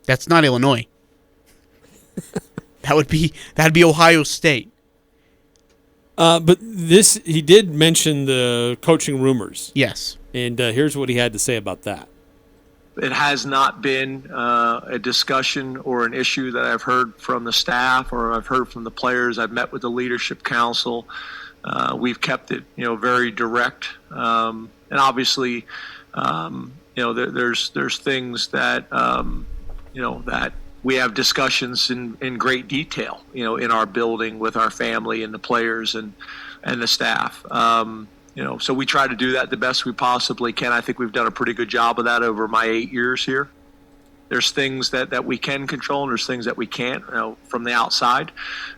That's not Illinois. that'd be Ohio State. But he did mention the coaching rumors. Yes. And here's what he had to say about that. It has not been a discussion or an issue that I've heard from the staff or I've heard from the players. I've met with the leadership council. We've kept it, very direct. And obviously, there's things that, that we have discussions in great detail, in our building with our family and the players and the staff. So we try to do that the best we possibly can. I think we've done a pretty good job of that over my 8 years here. There's things that we can control and there's things that we can't, from the outside.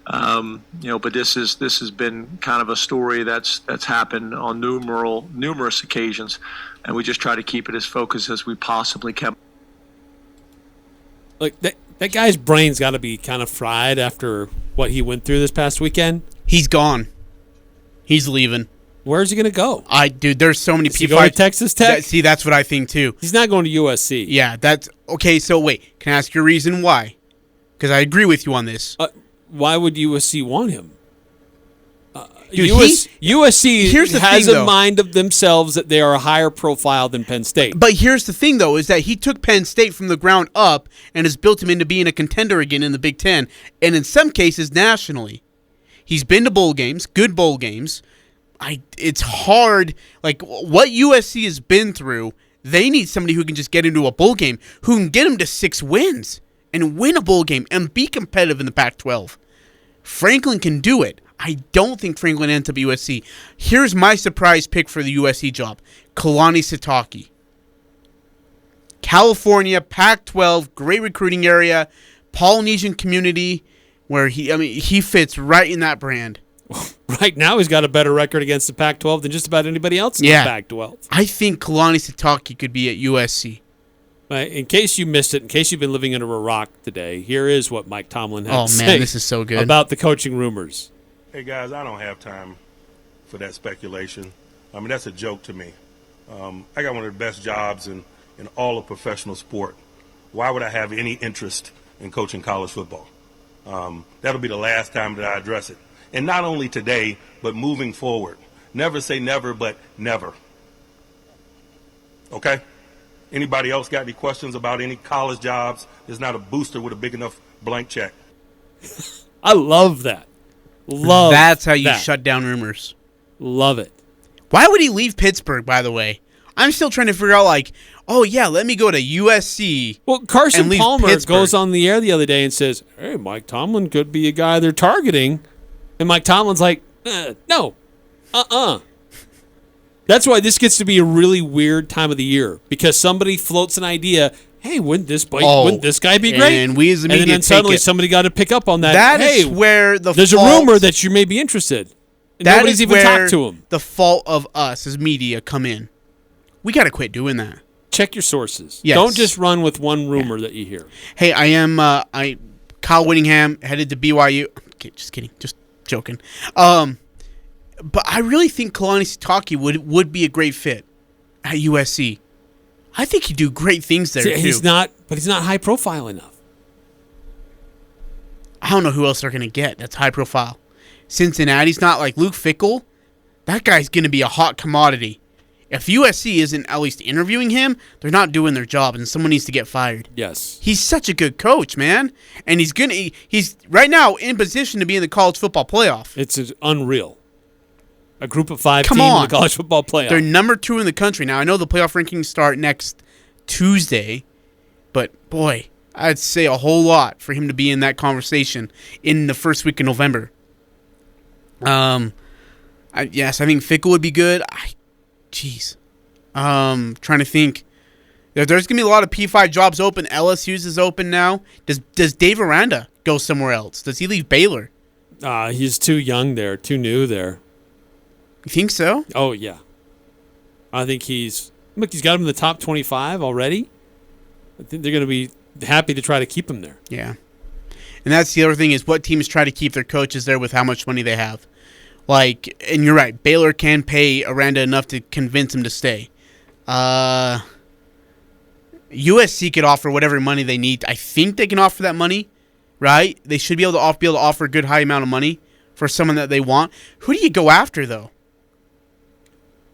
But this has been kind of a story that's happened on numerous occasions, and we just try to keep it as focused as we possibly can. Like that guy's brain's got to be kind of fried after what he went through this past weekend. He's gone. He's leaving. Where's he going to go? Dude, there's so many people. Go to Texas Tech? That's what I think, too. He's not going to USC. Yeah, that's... Okay, so wait. Can I ask you a reason why? Because I agree with you on this. Why would USC want him? Dude, USC has a mind of themselves that they are a higher profile than Penn State. But here's the thing, though, is that he took Penn State from the ground up and has built him into being a contender again in the Big Ten, and in some cases, nationally. He's been to bowl games, good bowl games. It's hard. Like, what USC has been through, they need somebody who can just get into a bowl game, who can get them to 6 wins and win a bowl game and be competitive in the Pac-12. Franklin can do it. I don't think Franklin ends up at USC. Here's my surprise pick for the USC job. Kalani Sitake. California, Pac-12, great recruiting area, Polynesian community, where he fits right in that brand. Right now, he's got a better record against the Pac-12 than just about anybody else in the Pac-12. I think Kalani Sitake could be at USC. In case you missed it, in case you've been living under a rock today, here is what Mike Tomlin had to say. Oh, man, this is so good. About the coaching rumors. Hey, guys, I don't have time for that speculation. I mean, that's a joke to me. I got one of the best jobs in all of professional sport. Why would I have any interest in coaching college football? That'll be the last time that I address it. And not only today, but moving forward. Never say never, but never. Okay? Anybody else got any questions about any college jobs? There's not a booster with a big enough blank check. I love that. That's how you that. shut down rumors. Love it. Why would he leave Pittsburgh, by the way? I'm still trying to figure out, like, oh, yeah, let me go to USC. Well, Carson and leave Palmer Pittsburgh. goes on the air the other day and says, hey, Mike Tomlin could be a guy they're targeting. And Mike Tomlin's like, no. That's why this gets to be a really weird time of the year, because somebody floats an idea, hey, wouldn't this guy be great? And we as the media and then suddenly take it. somebody got to pick up on that. That hey, is where there's a rumor that you may be interested. And That nobody's is even where talked to him. the fault of us as media come in. We got to quit doing that. Check your sources. Yes. Don't just run with one rumor that you hear. Hey, Kyle Whittingham headed to BYU. Okay, just kidding. Just joking. But I really think Kalani Sitake would be a great fit at USC. I think he'd do great things there, See, too. he's not high profile enough. I don't know who else they're going to get that's high profile. Cincinnati's not like Luke Fickell. That guy's going to be a hot commodity. If USC isn't at least interviewing him, they're not doing their job, and someone needs to get fired. Yes. He's such a good coach, man. And he's right now in position to be in the college football playoff. It's unreal. A group of 5 Come team on. in the college football playoff. They're number 2 in the country. Now, I know the playoff rankings start next Tuesday, but boy, I'd say a whole lot for him to be in that conversation in the first week of November. I think Fickell would be good. Trying to think. There's going to be a lot of P5 jobs open. LSU's is open now. Does Dave Aranda go somewhere else? Does he leave Baylor? He's too young there, too new there. You think so? Oh, yeah. I think he's got him in the top 25 already. I think they're going to be happy to try to keep him there. Yeah. And that's the other thing is what teams try to keep their coaches there with how much money they have. Like, and you're right, Baylor can pay Aranda enough to convince him to stay. USC could offer whatever money they need. I think they can offer that money, right? They should be able to offer a good high amount of money for someone that they want. Who do you go after, though?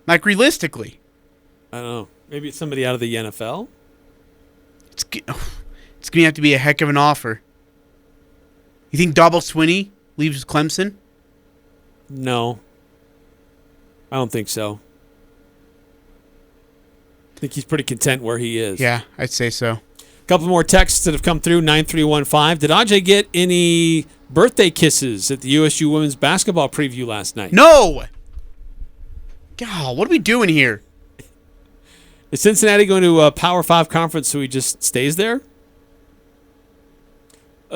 Like, realistically. I don't know. Maybe it's somebody out of the NFL? It's going to have to be a heck of an offer. You think Dabo Swinney leaves Clemson? No. I don't think so. I think he's pretty content where he is. Yeah, I'd say so. A couple more texts that have come through, 9315. Did Ajay get any birthday kisses at the USU women's basketball preview last night? No! God, what are we doing here? Is Cincinnati going to a Power 5 conference so he just stays there?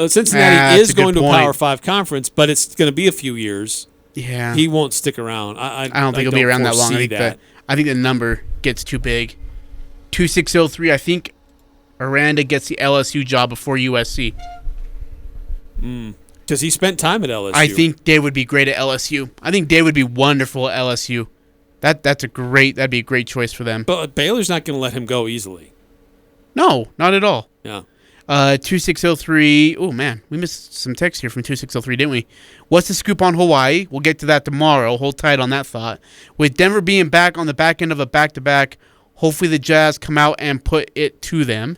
Cincinnati is going to a Power 5 conference, but it's going to be a few years. Yeah. He won't stick around. I don't think he'll be around that long. I think the number gets too big. 2603, I think Aranda gets the LSU job before USC. Because he spent time at LSU. I think Dave would be great at LSU. I think Dave would be wonderful at LSU. That'd be a great choice for them. But Baylor's not going to let him go easily. No, not at all. Yeah. 2603. Oh, man. We missed some text here from 2603, didn't we? What's the scoop on Hawaii? We'll get to that tomorrow. Hold tight on that thought. With Denver being back on the back end of a back-to-back, hopefully the Jazz come out and put it to them.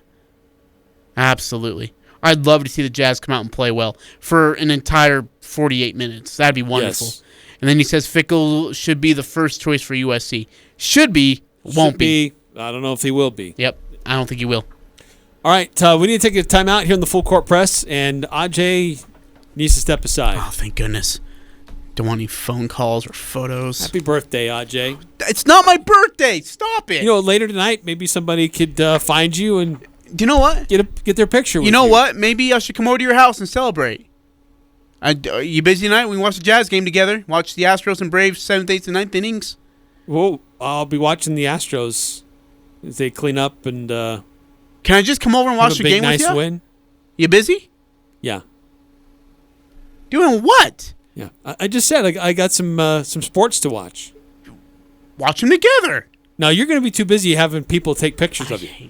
Absolutely. I'd love to see the Jazz come out and play well for an entire 48 minutes. That'd be wonderful. Yes. And then he says Fickell should be the first choice for USC. Should be, won't be. I don't know if he will be. Yep, I don't think he will. All right, we need to take a time out here in the Full Court Press, and Ajay needs to step aside. Oh, thank goodness. Don't want any phone calls or photos. Happy birthday, Ajay. It's not my birthday. Stop it. You know, later tonight, maybe somebody could find you and do you know what? Get their picture with you. You know what? Maybe I should come over to your house and celebrate. You busy tonight? We can watch the Jazz game together. Watch the Astros and Braves 7th, 8th, and 9th innings. Well, I'll be watching the Astros as they clean up and can I just come over and watch the game with you? Nice win. You busy? Yeah. Doing what? Yeah. I just said I got some sports to watch. Watch them together. No, you're going to be too busy having people take pictures of you.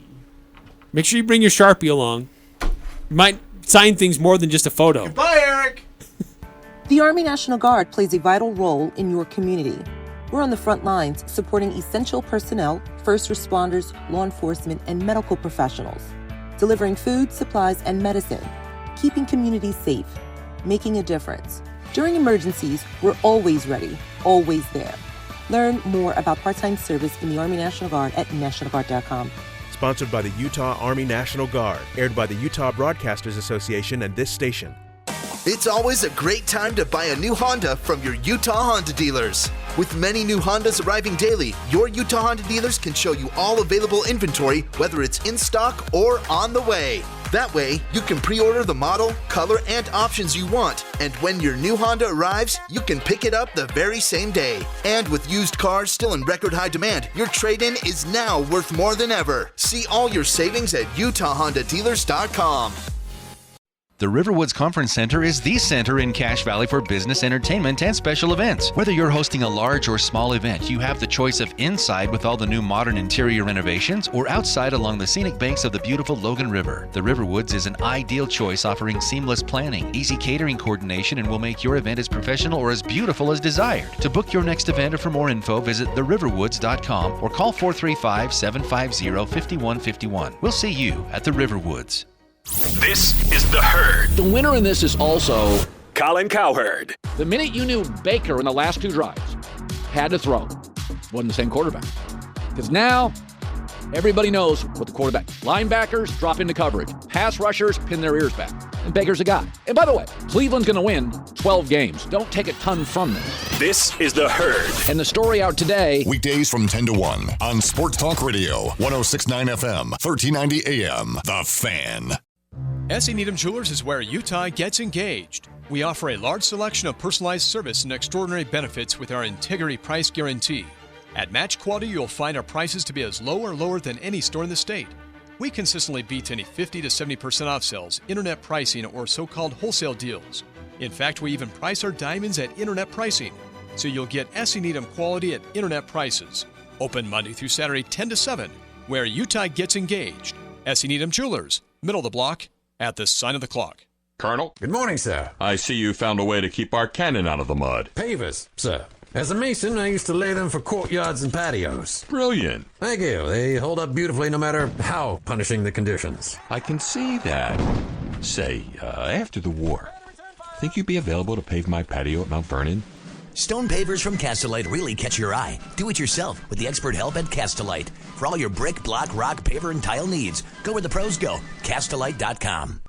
Make sure you bring your Sharpie along. You might sign things more than just a photo. Goodbye, Eric. The Army National Guard plays a vital role in your community. We're on the front lines supporting essential personnel, first responders, law enforcement, and medical professionals, delivering food, supplies, and medicine, keeping communities safe, making a difference. During emergencies, we're always ready, always there. Learn more about part-time service in the Army National Guard at nationalguard.com. Sponsored by the Utah Army National Guard, aired by the Utah Broadcasters Association and this station. It's always a great time to buy a new Honda from your Utah Honda dealers. With many new Hondas arriving daily, your Utah Honda dealers can show you all available inventory, whether it's in stock or on the way. That way, you can pre-order the model, color, and options you want. And when your new Honda arrives, you can pick it up the very same day. And with used cars still in record high demand, your trade-in is now worth more than ever. See all your savings at UtahHondaDealers.com. The Riverwoods Conference Center is the center in Cache Valley for business, entertainment, and special events. Whether you're hosting a large or small event, you have the choice of inside with all the new modern interior renovations or outside along the scenic banks of the beautiful Logan River. The Riverwoods is an ideal choice, offering seamless planning, easy catering coordination, and will make your event as professional or as beautiful as desired. To book your next event or for more info, visit theriverwoods.com or call 435-750-5151. We'll see you at the Riverwoods. This is The Herd. The winner in this is also Colin Cowherd. The minute you knew Baker in the last two drives had to throw, wasn't the same quarterback. Because now everybody knows what the quarterback. Linebackers drop into coverage. Pass rushers pin their ears back. And Baker's a guy. And by the way, Cleveland's going to win 12 games. Don't take a ton from them. This is The Herd. And the story out today. Weekdays from 10 to 1 on Sports Talk Radio, 106.9 FM, 1390 AM. The Fan. S.E. Needham Jewelers is where Utah gets engaged. We offer a large selection of personalized service and extraordinary benefits with our integrity price guarantee. At Match Quality, you'll find our prices to be as low or lower than any store in the state. We consistently beat any 50 to 70% off sales, internet pricing, or so-called wholesale deals. In fact, we even price our diamonds at internet pricing, so you'll get S.E. Needham quality at internet prices. Open Monday through Saturday, 10 to 7, where Utah gets engaged. S.E. Needham Jewelers, middle of the block, at the sign of the clock. Colonel? Good morning, sir. I see you found a way to keep our cannon out of the mud. Pavers, sir. As a mason, I used to lay them for courtyards and patios. Brilliant. Thank you. They hold up beautifully no matter how punishing the conditions. I can see that. Say, after the war, think you'd be available to pave my patio at Mount Vernon? Stone pavers from Castellite really catch your eye. Do it yourself with the expert help at Castellite. For all your brick, block, rock, paver, and tile needs, go where the pros go. Castellite.com.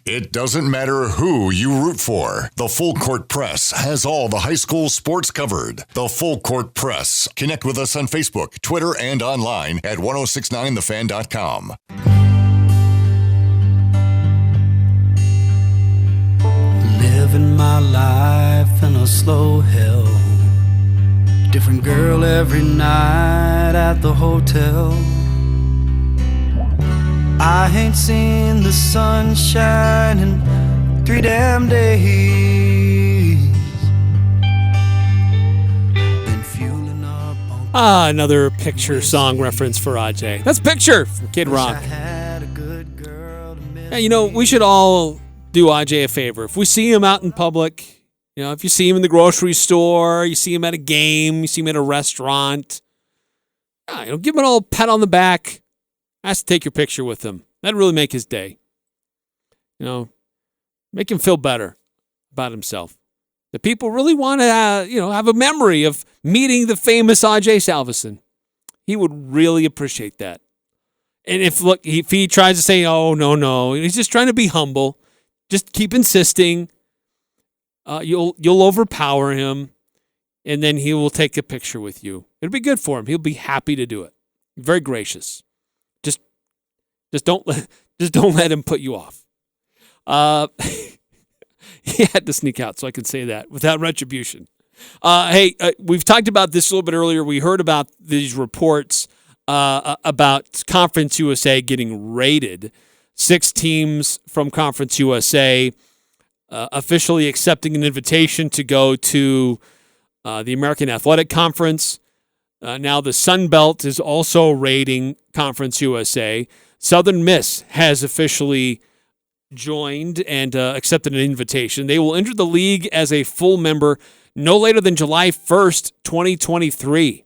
It doesn't matter who you root for. The Full Court Press has all the high school sports covered. The Full Court Press. Connect with us on Facebook, Twitter, and online at 1069thefan.com. Living my life in a slow hill. Different girl every night at the hotel. I ain't seen the sunshine in 3 damn days. Been fueling up on Another Picture song reference for Ajay. That's Picture from Kid Rock. Yeah, you know, we should all do Ajay a favor. If we see him out in public, you know, if you see him in the grocery store, you see him at a game, you see him at a restaurant, you know, give him an old pat on the back. Ask to take your picture with him. That'd really make his day. You know, make him feel better about himself. The people really want to, have a memory of meeting the famous Ajay Salvesen. He would really appreciate that. And if he tries to say, "Oh no," he's just trying to be humble. Just keep insisting. You'll overpower him, and then he will take a picture with you. It'll be good for him. He'll be happy to do it. Very gracious. Just don't let him put you off. He had to sneak out so I can say that without retribution. We've talked about this a little bit earlier. We heard about these reports about Conference USA getting raided. 6 teams from Conference USA officially accepting an invitation to go to the American Athletic Conference. Now the Sun Belt is also raiding Conference USA. Southern Miss has officially joined and accepted an invitation. They will enter the league as a full member no later than July 1st, 2023.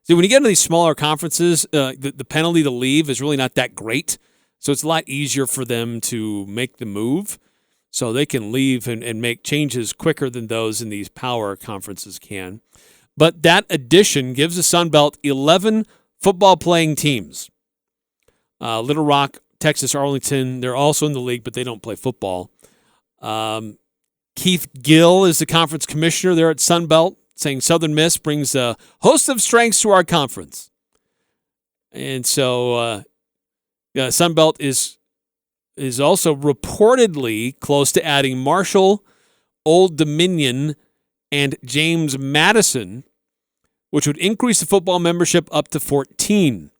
See, when you get into these smaller conferences, the penalty to leave is really not that great. So it's a lot easier for them to make the move. So they can leave and make changes quicker than those in these power conferences can. But that addition gives the Sun Belt 11 football-playing teams. Little Rock, Texas, Arlington, they're also in the league, but they don't play football. Keith Gill is the conference commissioner there at Sun Belt, saying Southern Miss brings a host of strengths to our conference. And so Sun Belt is also reportedly close to adding Marshall, Old Dominion, and James Madison, which would increase the football membership up to 14.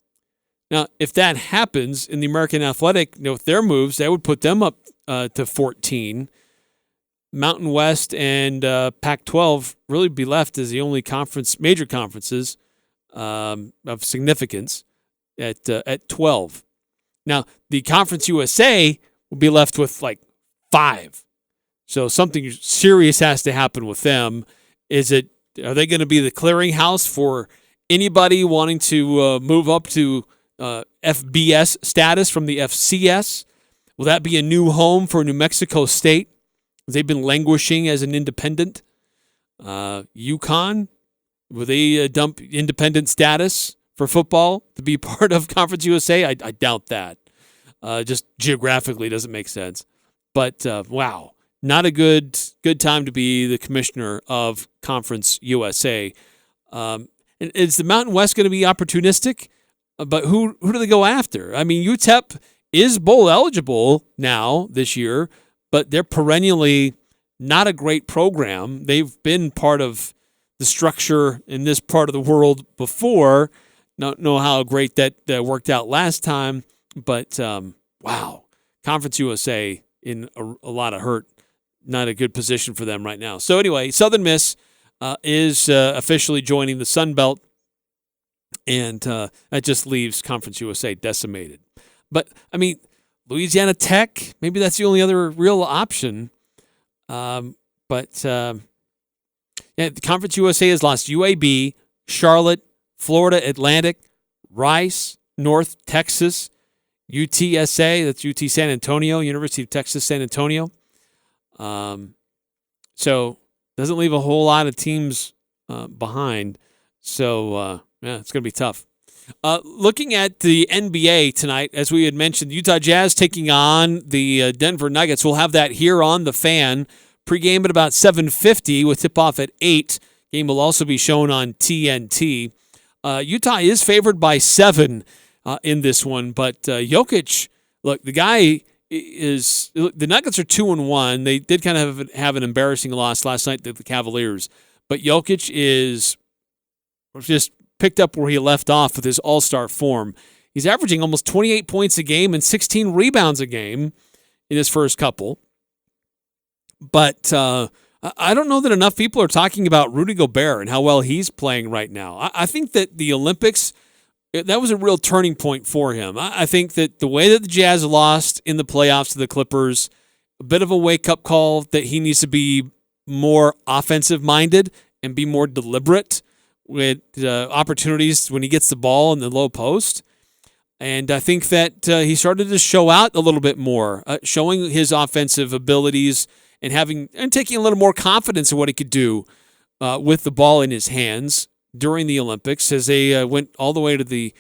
Now, if that happens in the American Athletic, with their moves, that would put them up to 14. Mountain West and Pac-12 really be left as the only major conferences of significance at 12. Now, the Conference USA will be left with like 5. So something serious has to happen with them. Are they going to be the clearinghouse for anybody wanting to move up to FBS status from the FCS? Will that be a new home for New Mexico State? They've been languishing as an independent. UConn, will they dump independent status for football to be part of Conference USA? I doubt that. Just geographically doesn't make sense. But wow, not a good time to be the commissioner of Conference USA. Is the Mountain West going to be opportunistic? But who do they go after? I mean, UTEP is bowl eligible now this year, but they're perennially not a great program. They've been part of the structure in this part of the world before. Don't know how great that worked out last time, but wow, Conference USA in a lot of hurt. Not a good position for them right now. So anyway, Southern Miss is officially joining the Sun Belt, and that just leaves Conference USA decimated. But, I mean, Louisiana Tech, maybe that's the only other real option. The Conference USA has lost UAB, Charlotte, Florida Atlantic, Rice, North Texas, UTSA, that's UT San Antonio, University of Texas San Antonio. So doesn't leave a whole lot of teams behind. So, it's going to be tough. Looking at the NBA tonight, as we had mentioned, Utah Jazz taking on the Denver Nuggets. We'll have that here on The Fan. Pre-game at about 7:50 with tip-off at 8. Game will also be shown on TNT. Utah is favored by 7 in this one, but Jokic, look, the guy is – the Nuggets are 2-1. They did kind of have an embarrassing loss last night to the Cavaliers, but Jokic is just – picked up where he left off with his all-star form. He's averaging almost 28 points a game and 16 rebounds a game in his first couple. But I don't know that enough people are talking about Rudy Gobert and how well he's playing right now. I think that the Olympics, that was a real turning point for him. I think that the way that the Jazz lost in the playoffs to the Clippers, a bit of a wake-up call that he needs to be more offensive-minded and be more deliberate with opportunities when he gets the ball in the low post. And I think that he started to show out a little bit more, showing his offensive abilities and taking a little more confidence in what he could do with the ball in his hands during the Olympics as they went all the way to the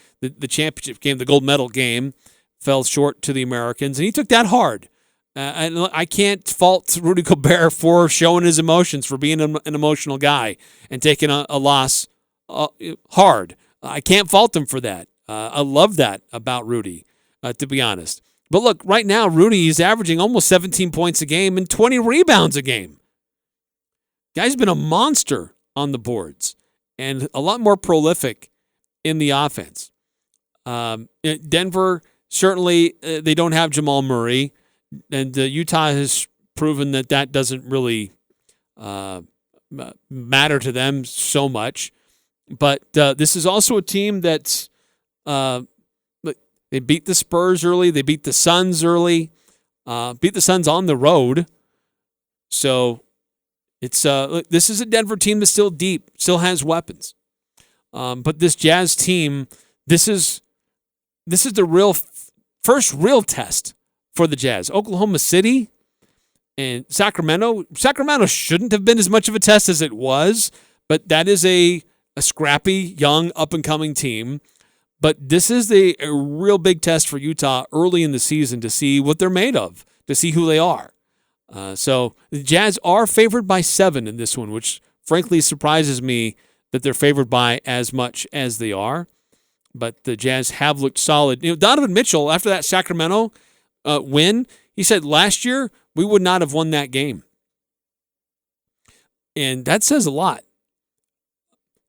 championship game, the gold medal game, fell short to the Americans. And he took that hard. And I can't fault Rudy Gobert for showing his emotions, for being an emotional guy and taking a loss hard. I can't fault him for that. I love that about Rudy, to be honest. But look, right now, Rudy is averaging almost 17 points a game and 20 rebounds a game. Guy's been a monster on the boards and a lot more prolific in the offense. Denver, certainly, they don't have Jamal Murray, and Utah has proven that doesn't really matter to them so much. But this is also a team that's they beat the Spurs early. They beat the Suns early. Beat the Suns on the road. So It's look, this is a Denver team that's still deep, still has weapons. But this Jazz team, this is the first real test for the Jazz. Oklahoma City and Sacramento. Sacramento shouldn't have been as much of a test as it was, but that is a scrappy, young, up-and-coming team. But this is a real big test for Utah early in the season to see what they're made of, to see who they are. So the Jazz are favored by 7 in this one, which frankly surprises me that they're favored by as much as they are. But the Jazz have looked solid. Donovan Mitchell, after that Sacramento win, he said last year we would not have won that game. And that says a lot.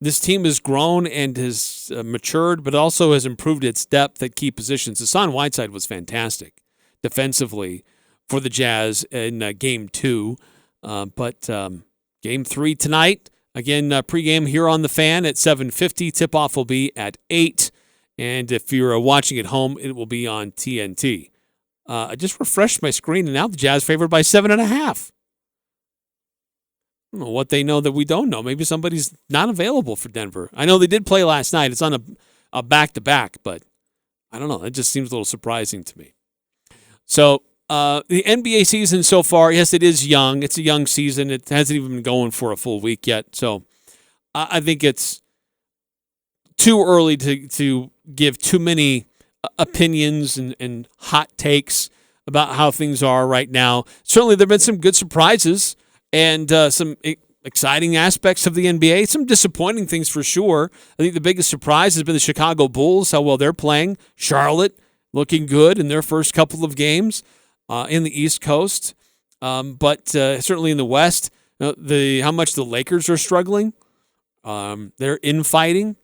This team has grown and has matured, but also has improved its depth at key positions. Hassan Whiteside was fantastic defensively for the Jazz in Game 2. But Game 3 tonight, again, pregame here on The Fan at 7:50. Tip-off will be at 8. And if you're watching at home, it will be on TNT. I just refreshed my screen, and now the Jazz favored by 7.5. I don't know what they know that we don't know. Maybe somebody's not available for Denver. I know they did play last night. It's on a back-to-back, but I don't know. It just seems a little surprising to me. So the NBA season so far, yes, it is young. It's a young season. It hasn't even been going for a full week yet. So I think it's too early to give too many opinions and hot takes about how things are right now. Certainly there have been some good surprises and some exciting aspects of the NBA. Some disappointing things for sure. I think the biggest surprise has been the Chicago Bulls, how well they're playing. Charlotte looking good in their first couple of games in the East Coast. But certainly in the West, how much the Lakers are struggling. Their infighting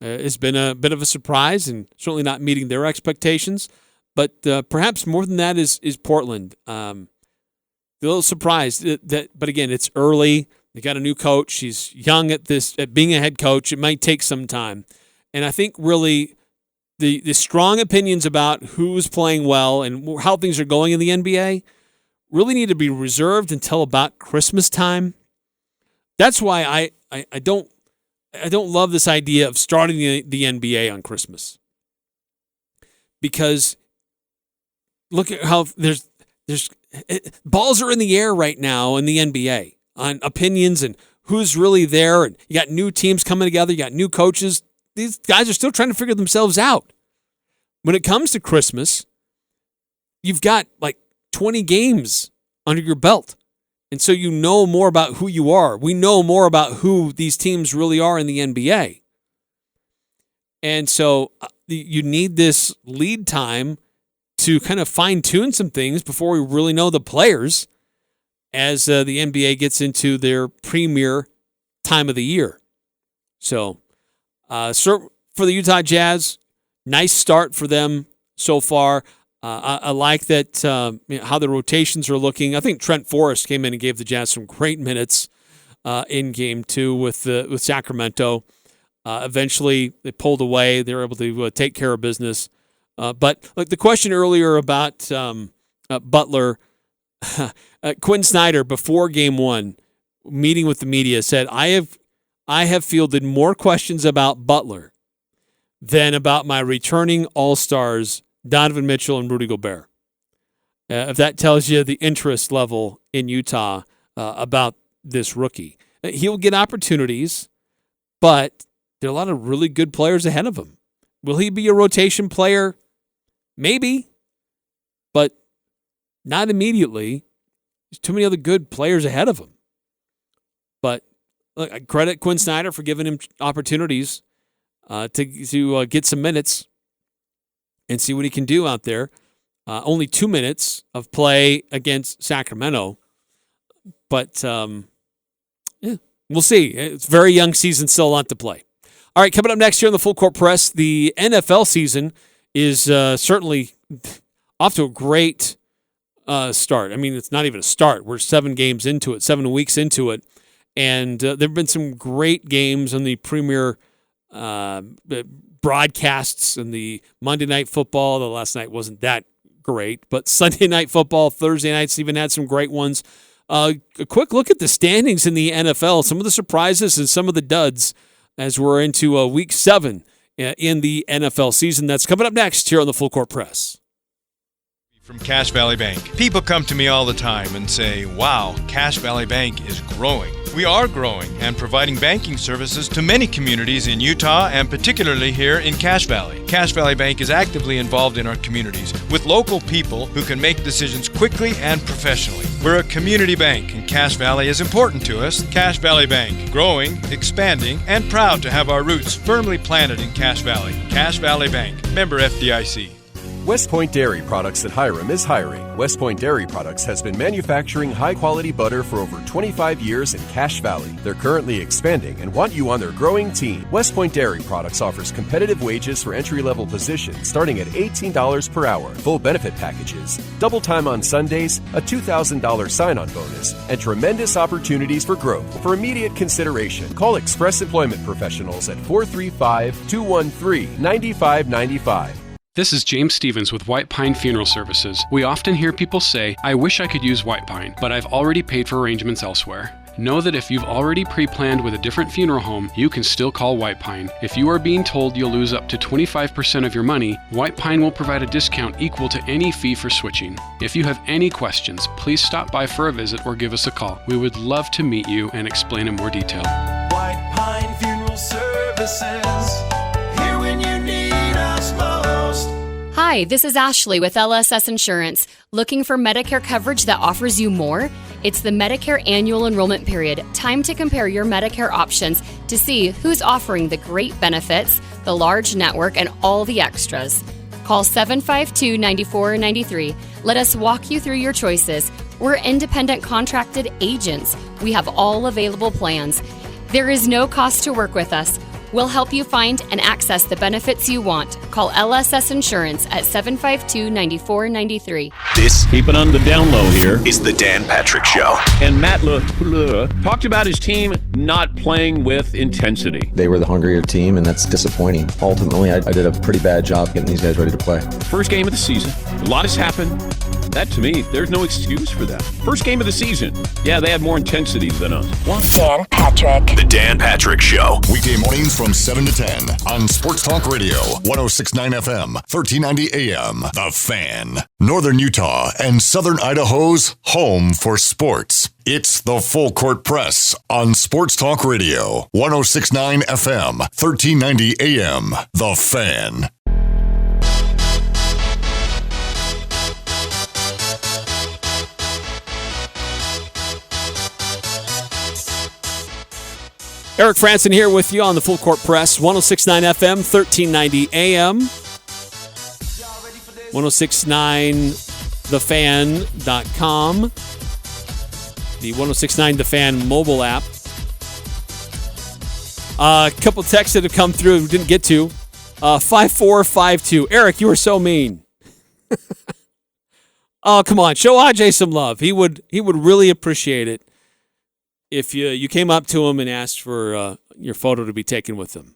has been a bit of a surprise and certainly not meeting their expectations. But perhaps more than that is Portland. A little surprised but again, it's early. They got a new coach. He's young at being a head coach. It might take some time. And I think really the strong opinions about who's playing well and how things are going in the NBA really need to be reserved until about Christmas time. That's why I don't love this idea of starting the NBA on Christmas. Because look at how there's balls are in the air right now in the NBA on opinions and who's really there. And you got new teams coming together. You got new coaches. These guys are still trying to figure themselves out. When it comes to Christmas, you've got like 20 games under your belt. And so you know more about who you are. We know more about who these teams really are in the NBA. And so you need this lead time to kind of fine-tune some things before we really know the players as the NBA gets into their premier time of the year. So for the Utah Jazz, nice start for them so far. I like that how the rotations are looking. I think Trent Forrest came in and gave the Jazz some great minutes in Game 2 with Sacramento. Eventually, they pulled away. They were able to take care of business. But like the question earlier about Butler, Quinn Snyder before Game 1, meeting with the media, said, I have fielded more questions about Butler than about my returning All-Stars, Donovan Mitchell and Rudy Gobert. If that tells you the interest level in Utah about this rookie. He'll get opportunities, but there are a lot of really good players ahead of him. Will he be a rotation player? Maybe, but not immediately. There's too many other good players ahead of him. But look, I credit Quinn Snyder for giving him opportunities to get some minutes and see what he can do out there. Only 2 minutes of play against Sacramento. But, we'll see. It's a very young season, still a lot to play. All right, coming up next here on the Full Court Press, the NFL season is certainly off to a great start. I mean, it's not even a start. We're 7 games into it, 7 weeks into it. And there have been some great games on the premier broadcasts and the Monday Night Football. The last night wasn't that great, but Sunday Night Football, Thursday nights even had some great ones. A quick look at the standings in the NFL, some of the surprises and some of the duds as we're into Week 7 in the NFL season. That's coming up next here on the Full Court Press. From Cache Valley Bank. People come to me all the time and say, wow, Cache Valley Bank is growing. We are growing and providing banking services to many communities in Utah and particularly here in Cache Valley. Cache Valley Bank is actively involved in our communities with local people who can make decisions quickly and professionally. We're a community bank and Cache Valley is important to us. Cache Valley Bank, growing, expanding, and proud to have our roots firmly planted in Cache Valley. Cache Valley Bank, member FDIC. West Point Dairy Products at Hiram is hiring. West Point Dairy Products has been manufacturing high-quality butter for over 25 years in Cache Valley. They're currently expanding and want you on their growing team. West Point Dairy Products offers competitive wages for entry-level positions starting at $18 per hour, full benefit packages, double time on Sundays, a $2,000 sign-on bonus, and tremendous opportunities for growth. For immediate consideration, call Express Employment Professionals at 435-213-9595. This is James Stevens with White Pine Funeral Services. We often hear people say, I wish I could use White Pine, but I've already paid for arrangements elsewhere. Know that if you've already pre-planned with a different funeral home, you can still call White Pine. If you are being told you'll lose up to 25% of your money, White Pine will provide a discount equal to any fee for switching. If you have any questions, please stop by for a visit or give us a call. We would love to meet you and explain in more detail. White Pine Funeral Services, here when you need us most. Hi, this is Ashley with LSS Insurance. Looking for Medicare coverage that offers you more? It's the Medicare annual enrollment period. Time to compare your Medicare options to see who's offering the great benefits, the large network, and all the extras. Call 752-9493. Let us walk you through your choices. We're independent contracted agents. We have all available plans. There is no cost to work with us. We'll help you find and access the benefits you want. Call LSS Insurance at 752-9493. This, keep it on the down low here, is the Dan Patrick Show. And Matt LaFleur talked about his team not playing with intensity. They were the hungrier team, and that's disappointing. Ultimately, I did a pretty bad job getting these guys ready to play. First game of the season. A lot has happened. That, to me, there's no excuse for that. First game of the season. Yeah, they had more intensity than us. Dan Patrick. The Dan Patrick Show. Weekday mornings from 7 to 10 on Sports Talk Radio, 106.9 FM, 1390 AM. The Fan. Northern Utah and Southern Idaho's home for sports. It's the Full Court Press on Sports Talk Radio, 106.9 FM, 1390 AM. The Fan. Eric Frandsen here with you on the Full Court Press, 106.9 FM, 1390 AM, 1069thefan.com, the 1069 The Fan mobile app. A couple texts that have come through we didn't get to. 5452. Eric, you were so mean. Oh, come on. Show Ajay some love. He would really appreciate it if you came up to him and asked for your photo to be taken with him.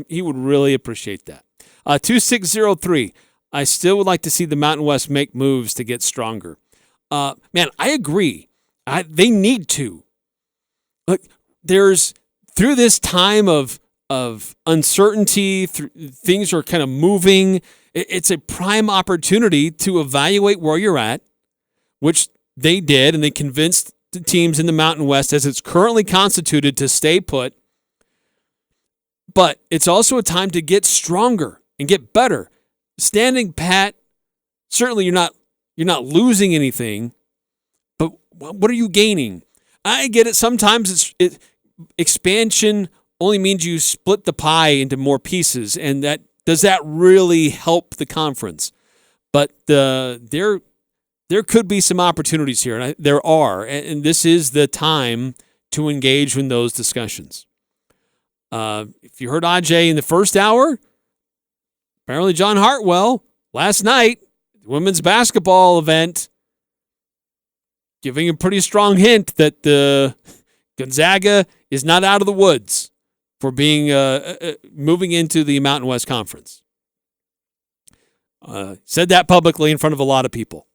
He would really appreciate that. 2603, I still would like to see the Mountain West make moves to get stronger. Man, I agree. They need to. Look, there's, through this time of uncertainty, things are kind of moving, it's a prime opportunity to evaluate where you're at, which they did, and they convinced teams in the Mountain West as it's currently constituted to stay put. But it's also a time to get stronger and get better. Standing pat, certainly you're not losing anything, but what are you gaining? I get it. Sometimes expansion only means you split the pie into more pieces, and does that really help the conference? But there could be some opportunities here, and there are, and this is the time to engage in those discussions. If you heard Ajay in the first hour, apparently John Hartwell last night, women's basketball event, giving a pretty strong hint that Gonzaga is not out of the woods for being moving into the Mountain West Conference. Said that publicly in front of a lot of people.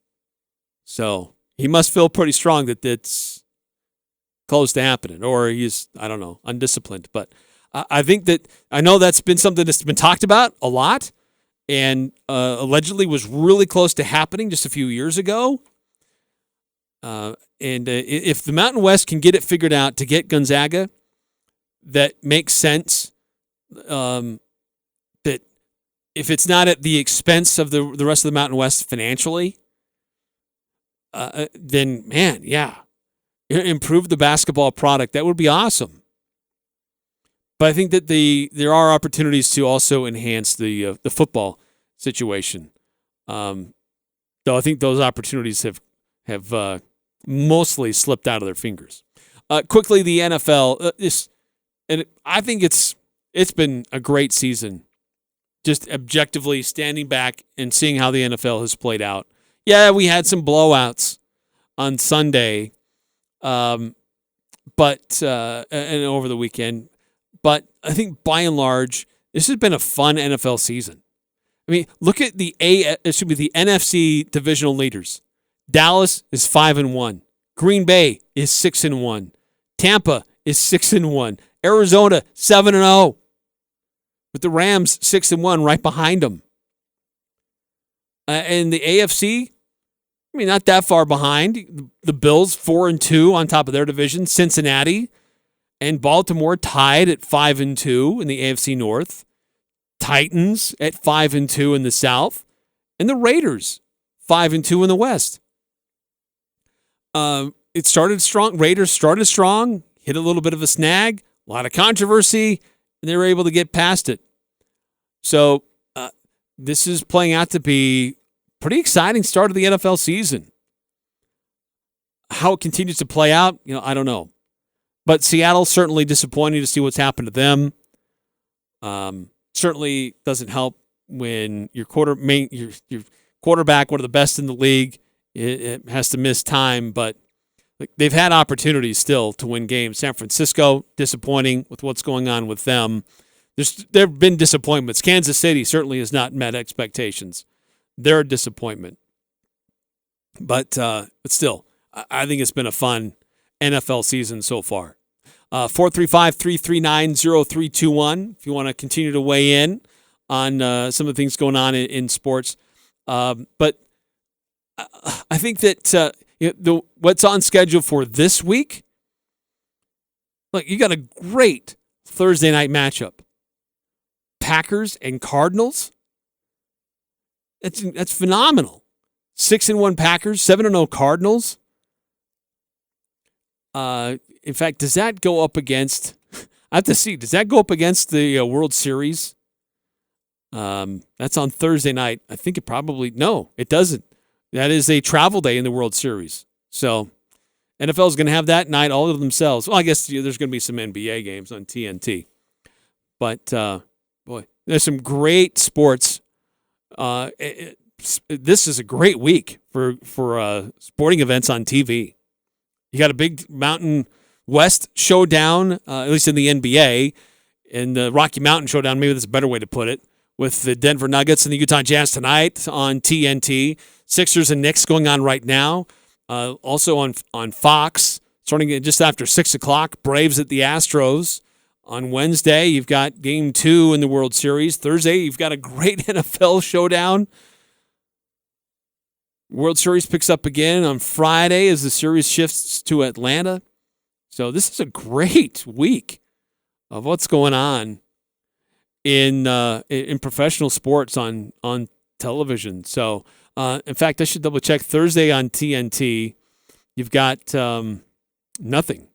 So he must feel pretty strong that it's close to happening, or he's, I don't know, undisciplined. But I think that, I know that's been something that's been talked about a lot, and allegedly was really close to happening just a few years ago. If the Mountain West can get it figured out to get Gonzaga, that makes sense. That if it's not at the expense of the rest of the Mountain West financially, then, man, yeah, improve the basketball product. That would be awesome. But I think that there are opportunities to also enhance the football situation. Though I think those opportunities have mostly slipped out of their fingers. Quickly, the NFL. And I think it's been a great season. Just objectively standing back and seeing how the NFL has played out. Yeah, we had some blowouts on Sunday, but and over the weekend. But I think by and large, this has been a fun NFL season. I mean, look at the NFC divisional leaders. Dallas is 5-1. Green Bay is 6-1. Tampa is 6-1. Arizona 7-0. With the Rams 6-1 right behind them. And the AFC, I mean, not that far behind. The Bills 4-2 on top of their division. Cincinnati and Baltimore tied at 5-2 in the AFC North. Titans at 5-2 in the South. And the Raiders 5-2 in the West. It started strong. Raiders started strong, hit a little bit of a snag, a lot of controversy, and they were able to get past it. So this is playing out to be pretty exciting start of the NFL season. How it continues to play out, I don't know. But Seattle's certainly disappointing to see what's happened to them. Certainly doesn't help when your quarterback, one of the best in the league, it has to miss time. But they've had opportunities still to win games. San Francisco, disappointing with what's going on with them. There have been disappointments. Kansas City certainly has not met expectations. They're a disappointment. But still, I think it's been a fun NFL season so far. 435-339-0321 if you want to continue to weigh in on some of the things going on in sports. But I think that what's on schedule for this week, look, you got a great Thursday night matchup. Packers and Cardinals. That's phenomenal. 6-1 Packers, 7-0 Cardinals. In fact, does that go up against? I have to see. Does that go up against the World Series? That's on Thursday night. I think it probably no. It doesn't. That is a travel day in the World Series. So NFL is going to have that night all to themselves. Well, I guess there's going to be some NBA games on TNT. But boy, there's some great sports. This is a great week for sporting events on TV. You got a big Mountain West showdown, at least in the NBA, and the Rocky Mountain showdown, maybe that's a better way to put it, with the Denver Nuggets and the Utah Jazz tonight on TNT. Sixers and Knicks going on right now. Also on Fox, starting just after 6 o'clock, Braves at the Astros. On Wednesday, you've got Game 2 in the World Series. Thursday, you've got a great NFL showdown. World Series picks up again on Friday as the series shifts to Atlanta. So this is a great week of what's going on in professional sports on television. So, in fact, I should double check. Thursday on TNT, you've got nothing.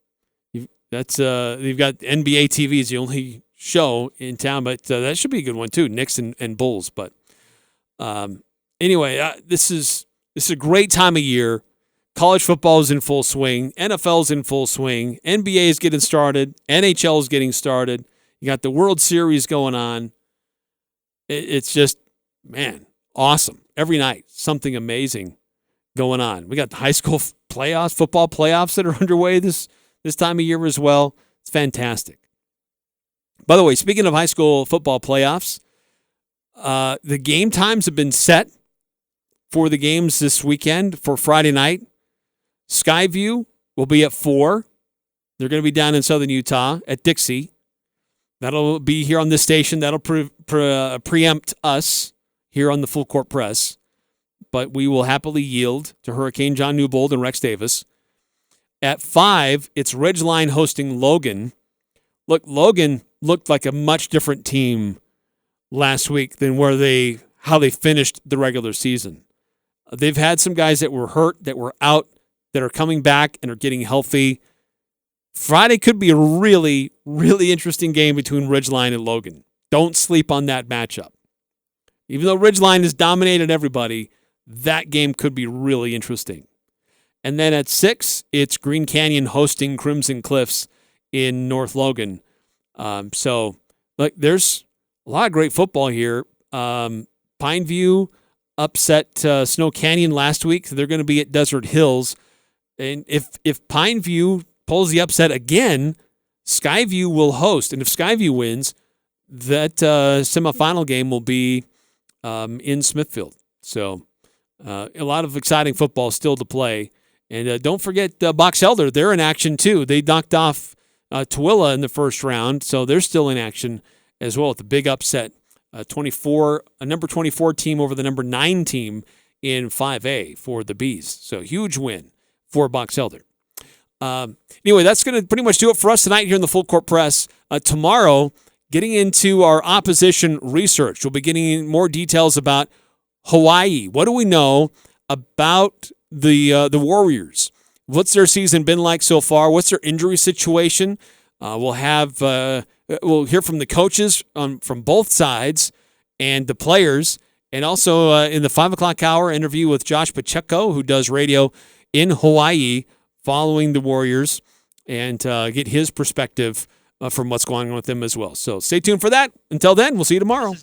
You've got NBA TV is the only show in town, but that should be a good one too. Knicks and Bulls. But anyway, this is a great time of year. College football is in full swing. NFL is in full swing. NBA is getting started. NHL is getting started. You got the World Series going on. It's just, man, awesome. Every night, something amazing going on. We got the high school playoffs, football playoffs that are underway this time of year as well. It's fantastic. By the way, speaking of high school football playoffs, the game times have been set for the games this weekend for Friday night. Skyview will be at 4. They're going to be down in southern Utah at Dixie. That'll be here on this station. That'll preempt us here on the Full Court Press. But we will happily yield to Hurricane John Newbold and Rex Davis. At 5, it's Ridgeline hosting Logan. Look, Logan looked like a much different team last week than how they finished the regular season. They've had some guys that were hurt, that were out, that are coming back and are getting healthy. Friday could be a really, really interesting game between Ridgeline and Logan. Don't sleep on that matchup. Even though Ridgeline has dominated everybody, that game could be really interesting. And then at 6, it's Green Canyon hosting Crimson Cliffs in North Logan. So, look, there's a lot of great football here. Pineview upset Snow Canyon last week. So they're going to be at Desert Hills. And if Pineview pulls the upset again, Skyview will host. And if Skyview wins, that semifinal game will be in Smithfield. So a lot of exciting football still to play. And don't forget Box Elder. They're in action too. They knocked off Tooele in the first round, so they're still in action as well at the big upset. A number 24 team over the number 9 team in 5A for the Bees. So huge win for Box Elder. Anyway, that's going to pretty much do it for us tonight here in the Full Court Press. Tomorrow, getting into our opposition research. We'll be getting more details about Hawaii. What do we know about the Warriors? What's their season been like so far? What's their injury situation? We'll hear from the coaches from both sides and the players, and also in the 5 o'clock hour interview with Josh Pacheco, who does radio in Hawaii following the Warriors, and get his perspective from what's going on with them as well. So stay tuned for that. Until then, we'll see you tomorrow.